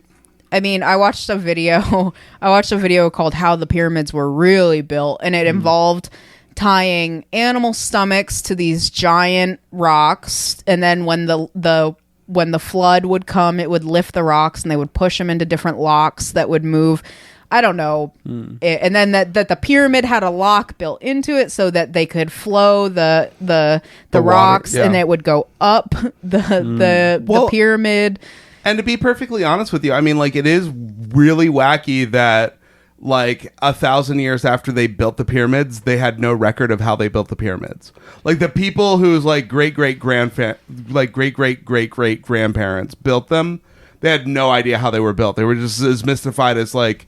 I mean, I watched a video called How the Pyramids Were Really Built, and it involved tying animal stomachs to these giant rocks, and then when the when the flood would come, it would lift the rocks and they would push them into different locks that would move. I don't know. And then that the pyramid had a lock built into it so that they could flow the rocks water, and it would go up the pyramid. And to be perfectly honest with you, I mean, like, it is really wacky that, like, 1,000 years after they built the pyramids, they had no record of how they built the pyramids. Like, the people whose, like, great-great-great-great-grandparents built them, they had no idea how they were built. They were just as mystified as, like,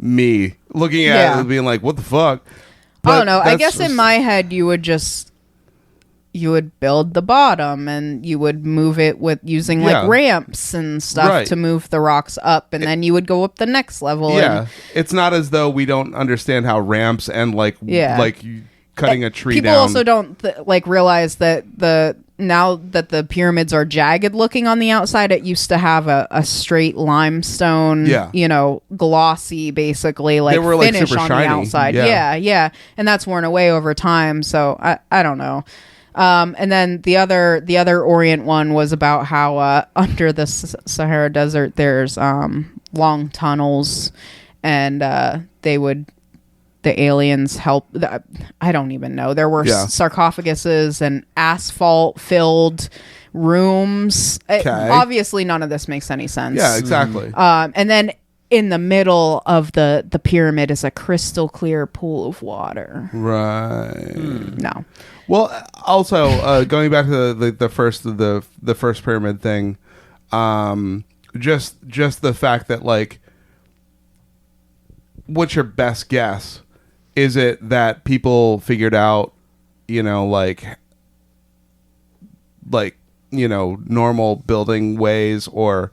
me looking at it and being like, what the fuck? I don't know. I guess in my head, you would build the bottom and you would move it with using like ramps and stuff to move the rocks up, and then you would go up the next level. Yeah, it's not as though we don't understand how ramps and like cutting a tree people down. Also don't realize that now that the pyramids are jagged looking on the outside, it used to have a straight limestone, glossy, basically, like, finish super on shiny. the outside. Yeah. And that's worn away over time. So I don't know. And then the other Orient one was about how under the Sahara Desert there's long tunnels, and the aliens help. I don't even know. There were sarcophaguses and asphalt filled rooms. Obviously, none of this makes any sense. Yeah, exactly. And then in the middle of the pyramid is a crystal clear pool of water. Right. No. Well, also going back to the first pyramid thing, just the fact that, like, what's your best guess? Is it that people figured out, normal building ways, or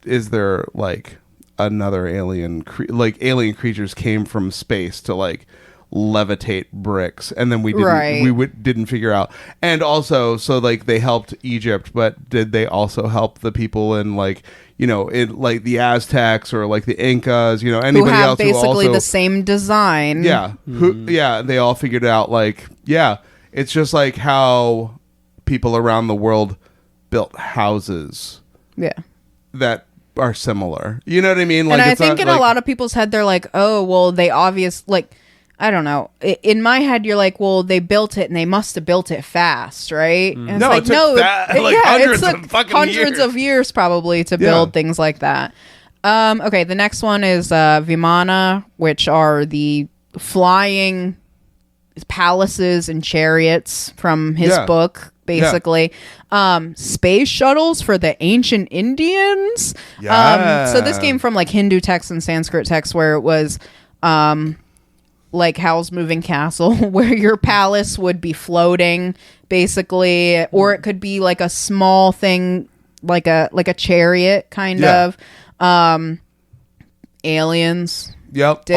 is there like another alien creatures came from space to like levitate bricks, and then we didn't figure out? And also, so like they helped Egypt, but did they also help the people in like in like the Aztecs or like the Incas, anybody who have else basically who also, the same design? They all figured out, like, it's just like how people around the world built houses that are similar. You know what I mean? Like, and I think in a lot of people's head, they're like, oh, well, they I don't know. In my head, you're like, well, they built it and they must have built it fast, right? And No, it's it took hundreds of years probably to build things like that. Okay, the next one is Vimana, which are the flying palaces and chariots from his book, basically. Space shuttles for the ancient Indians. So this came from like Hindu texts and Sanskrit texts, where it was like Howl's Moving Castle, where your palace would be floating, basically, or it could be like a small thing, like a chariot, kind of. Aliens. Yep,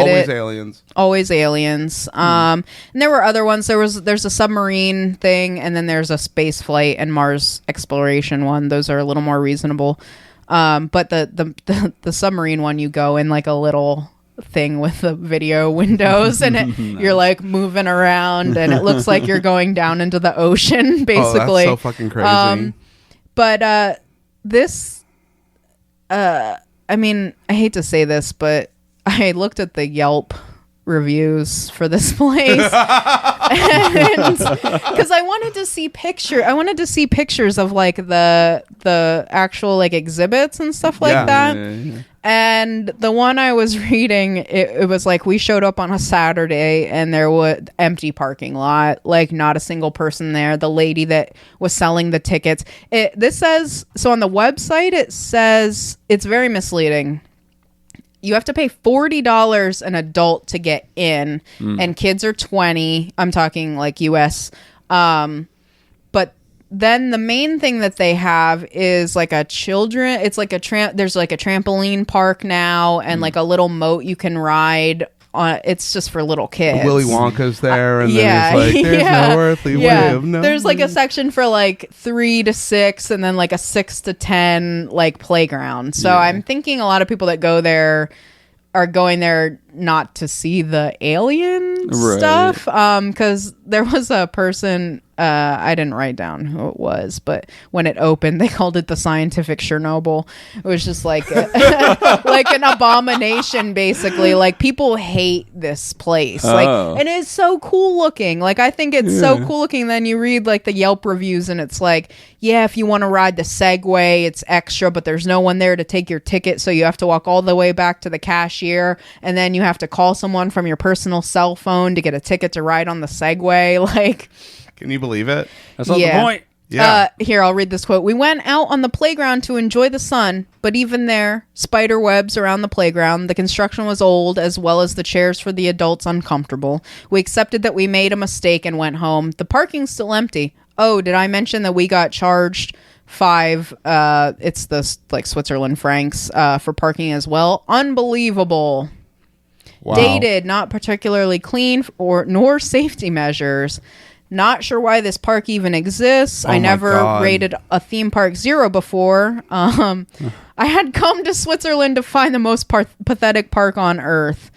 always aliens. And there were other ones. There's a submarine thing, and then there's a space flight and Mars exploration one. Those are a little more reasonable. But the submarine one, you go in like a little thing with the video windows, and you're like moving around, and it looks like you're going down into the ocean, basically. Oh, that's so fucking crazy. But this, I mean, I hate to say this, but I looked at the Yelp reviews for this place, because I wanted to see pictures of like the actual like exhibits and stuff like that. Yeah. And the one I was reading, it was like, we showed up on a Saturday and there was empty parking lot, like not a single person there. The lady that was selling the tickets, this says, so on the website, it says, it's very misleading. You have to pay $40 an adult to get in, and kids are $20. I'm talking like US. But then the main thing that they have is like it's like there's like a trampoline park now, and like a little moat you can ride on. It's just for little kids. Willy Wonka's there, and then it's like, there's no earthly way of knowing. There's like a section for like 3 to 6, and then like a 6 to 10 like playground. So I'm thinking a lot of people that go there are going there not to see the alien stuff, because there was a person I didn't write down who it was, but when it opened, they called it the scientific Chernobyl. It was just like like an abomination, basically. Like, people hate this place. Like, and it's so cool looking. Like, I think it's so cool looking. Then you read like the Yelp reviews, and it's like, yeah, if you want to ride the Segway, it's extra, but there's no one there to take your ticket, so you have to walk all the way back to the cashier, and then you have to call someone from your personal cell phone to get a ticket to ride on the Segway. Like, Can you believe it? That's not the point. Yeah. Here, I'll read this quote. We went out on the playground to enjoy the sun, but even there, spider webs around the playground. The construction was old, as well as the chairs for the adults uncomfortable. We accepted that we made a mistake and went home. The parking's still empty. Oh, did I mention that we got charged $5? It's the like Switzerland francs for parking as well. Unbelievable. Wow. Dated, not particularly clean nor safety measures. Not sure why this park even exists. I never rated a theme park 0 before. I had come to Switzerland to find the most pathetic park on Earth.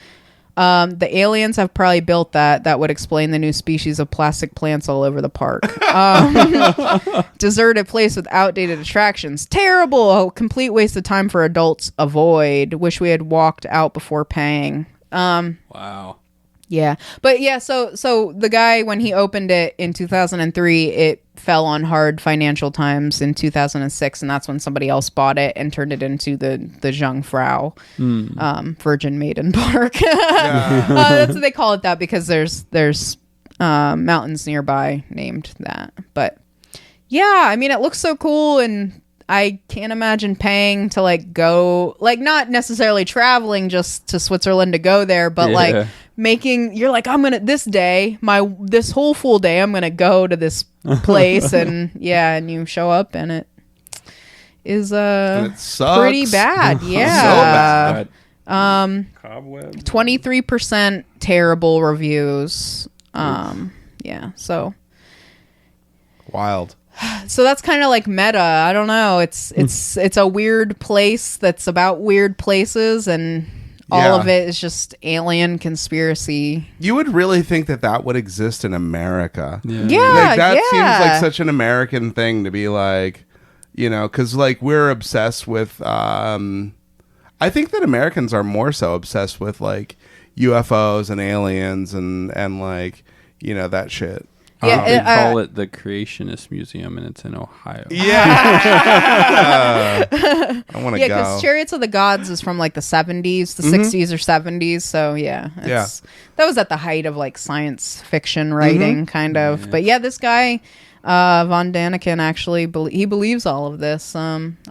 The aliens have probably built that. That would explain the new species of plastic plants all over the park. Deserted place with outdated attractions. Terrible. A complete waste of time for adults. Avoid. Wish we had walked out before paying. Wow. Yeah. But yeah, so the guy, when he opened it in 2003, it fell on hard financial times in 2006, and that's when somebody else bought it and turned it into the Jungfrau Virgin Maiden Park. That's what they call it, that, because there's mountains nearby named that. But yeah, I mean, it looks so cool, and I can't imagine paying to like go, like, not necessarily traveling just to Switzerland to go there, but like you're like, I'm gonna, this whole full day I'm gonna go to this place, and and you show up and it is and it sucks. pretty bad. Yeah. So bad. Cobweb. 23% terrible reviews. Yeah, so Wild. So that's kind of like meta. I don't know. It's a weird place that's about weird places, and all of it is just alien conspiracy. You would really think that would exist in America. Yeah, Like, that seems like such an American thing to be like, you know, because like we're obsessed with. I think that Americans are more so obsessed with like UFOs and aliens and like, you know, that shit. Yeah, They call it the Creationist Museum, and it's in Ohio. Yeah. I want to go. because Chariots of the Gods is from like the 70s, the 60s or 70s. So that was at the height of like science fiction writing, kind of. But yeah, this guy, Von Daniken, actually, he believes all of this.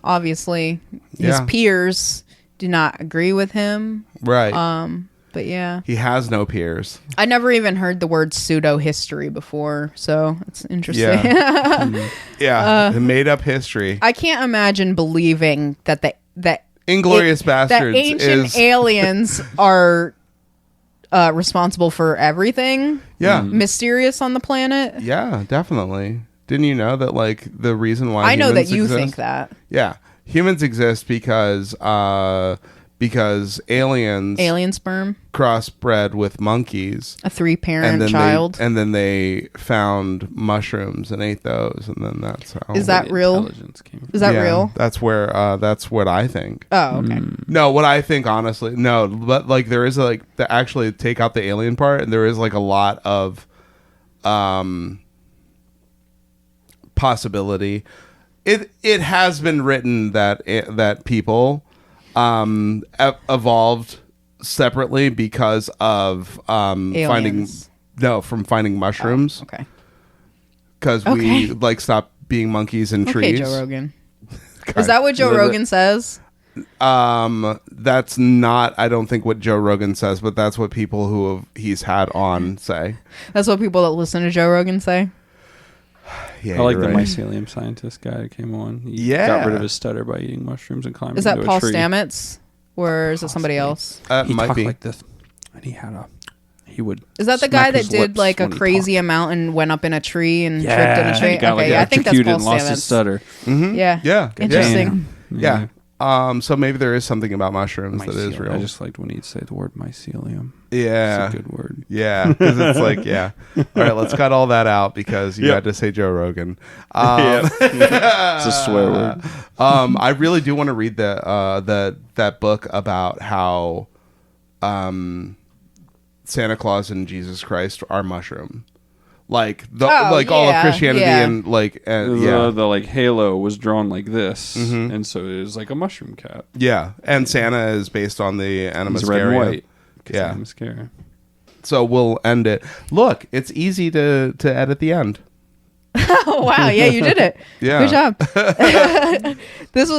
Obviously, his peers do not agree with him. Right. But yeah, He has no peers. I never even heard the word pseudo history before, so it's interesting. Yeah. The made up history. I can't imagine believing that Inglorious Bastards that ancient aliens are responsible for everything. Yeah. Mysterious on the planet. Yeah, definitely. Didn't you know that like the reason why I know that humans you exist- think that. Yeah. Humans exist because aliens sperm, crossbred with monkeys, a 3-parent child. and then they found mushrooms and ate those, and then that's how. Is that real? Intelligence came from. Is that Yeah, real? That's where. That's what I think. Oh, okay. No, what I think, honestly, no. But like, there is like the actually take out the alien part, and there is like a lot of, possibility. It has been written that people evolved separately because of finding mushrooms. Oh, okay. Because we like stopped being monkeys in trees. Okay, Joe Rogan. Is that what Joe Rogan says? That's not, I don't think, what Joe Rogan says, but that's what people he's had on say. That's what people that listen to Joe Rogan say. Yeah, I like you're the right. mycelium scientist guy that came on. He Yeah. got rid of his stutter by eating mushrooms and climbing Is that into Paul a tree. Stamets, or is it somebody else? He Might talked be. like this, and he would. Is that the smack guy that his did lips like a when he crazy talked. amount and went up in a tree and Yeah, tripped in a tree? he got Okay, I think that's electrocuted Paul and lost his Stamets. stutter. Mhm. Yeah. Yeah. Interesting. Yeah. So maybe there is something about mushrooms that is real. I just liked when he'd say the word mycelium. Yeah. It's a good word. Yeah, because it's like, yeah. All right, let's cut all that out because you had to say Joe Rogan. It's a swear word. I really do want to read that book about how Santa Claus and Jesus Christ are mushroom. Like all of Christianity and the like halo was drawn like this, and so it was like a mushroom cat. Yeah, and Santa is based on the Animascaria. He's red and white. Yeah. Animascaria. So we'll end it. Look, it's easy to edit the end. Oh wow, yeah, you did it. Yeah. Good job. This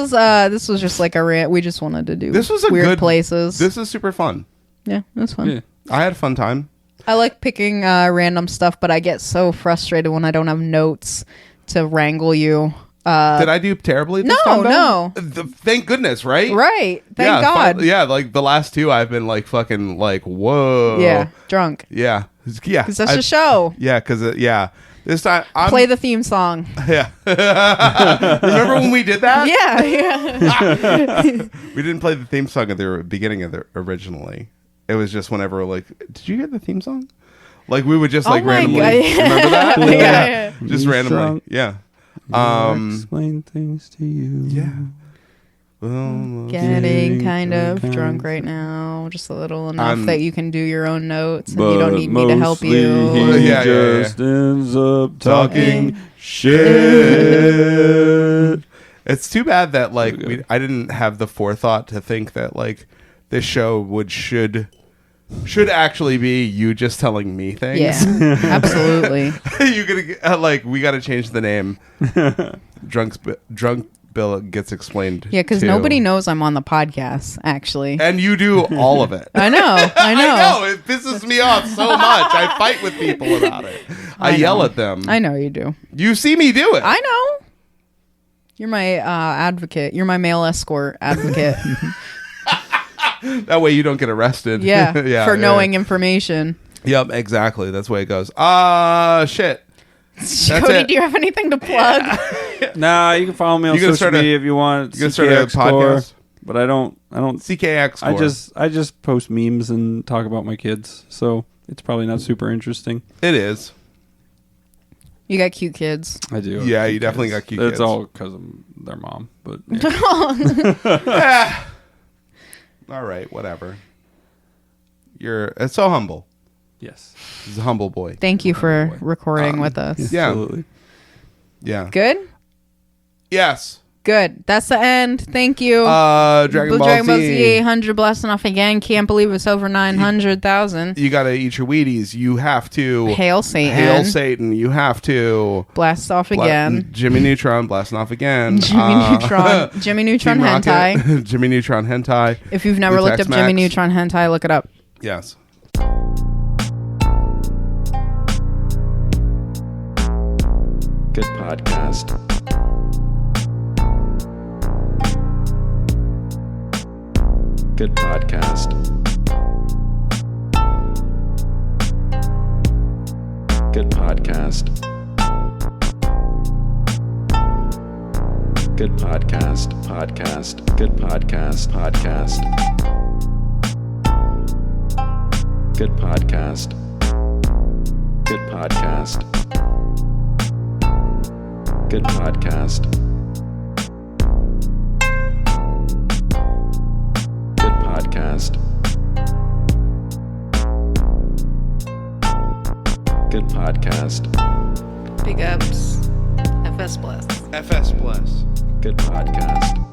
was just like a rant. We just wanted to do weird places. This is super fun. Yeah, it was fun. Yeah. I had a fun time. I like picking random stuff, but I get so frustrated when I don't have notes to wrangle you. Did I do terribly this time? No. Thank goodness, right? Right. Thank God. Like the last two I've been like fucking like, whoa. Yeah, drunk. Yeah. Yeah. Because that's the show. Yeah, because, this time Play the theme song. Yeah. Remember when we did that? Yeah. We didn't play the theme song at the beginning of it originally. It was just whenever like, did you hear the theme song? Like we would just like randomly. Remember that? Yeah. Just randomly. Drunk. Yeah. Explain things to you. Yeah. Getting kind of drunk right now. Just a little enough that you can do your own notes and you don't need me to help you. He Yeah. just ends up talking shit. It's too bad that like I didn't have the forethought to think that like this show should actually be you just telling me things. Yeah, absolutely. You gotta like we gotta change the name. Drunk Bill Gets Explained. Yeah, because nobody knows I'm on the podcast, actually. And you do all of it. I know. I know. It pisses me off so much. I fight with people about it. I yell at them. I know you do. You see me do it. I know. You're my advocate. You're my male escort advocate. That way you don't get arrested. Yeah, for knowing information. Yep, exactly. That's the way it goes. Shit. Cody, do you have anything to plug? Nah, you can follow me on social media if you want. You can start a podcast, but I don't. CKX. I just post memes and talk about my kids, so it's probably not super interesting. It is. You got cute kids. I do. Yeah, you definitely got cute kids. It's all because of their mom, but yeah. All right, whatever. It's so humble. Yes. He's a humble boy. Thank you for recording with us. Yeah. Absolutely. Yeah. Good? Yes. Good. That's the end. Thank you. Dragon Ball Z. 800 blasting off again. Can't believe it's over 900,000. You gotta eat your Wheaties. You have to Hail Satan. Hail Satan. You have to Blast off again. Jimmy Neutron blasting off again. Jimmy Neutron. Jimmy Neutron Team hentai. Rocket, Jimmy Neutron hentai. If you've never with looked up Tex-Mex. Jimmy Neutron hentai, look it up. Yes. Good podcast. Good podcast. Good podcast. Good podcast. Podcast. Good podcast. Podcast. Good podcast. Good podcast. Good podcast. Good podcast. Good podcast. Big ups. FS Plus. FS Plus. Good podcast.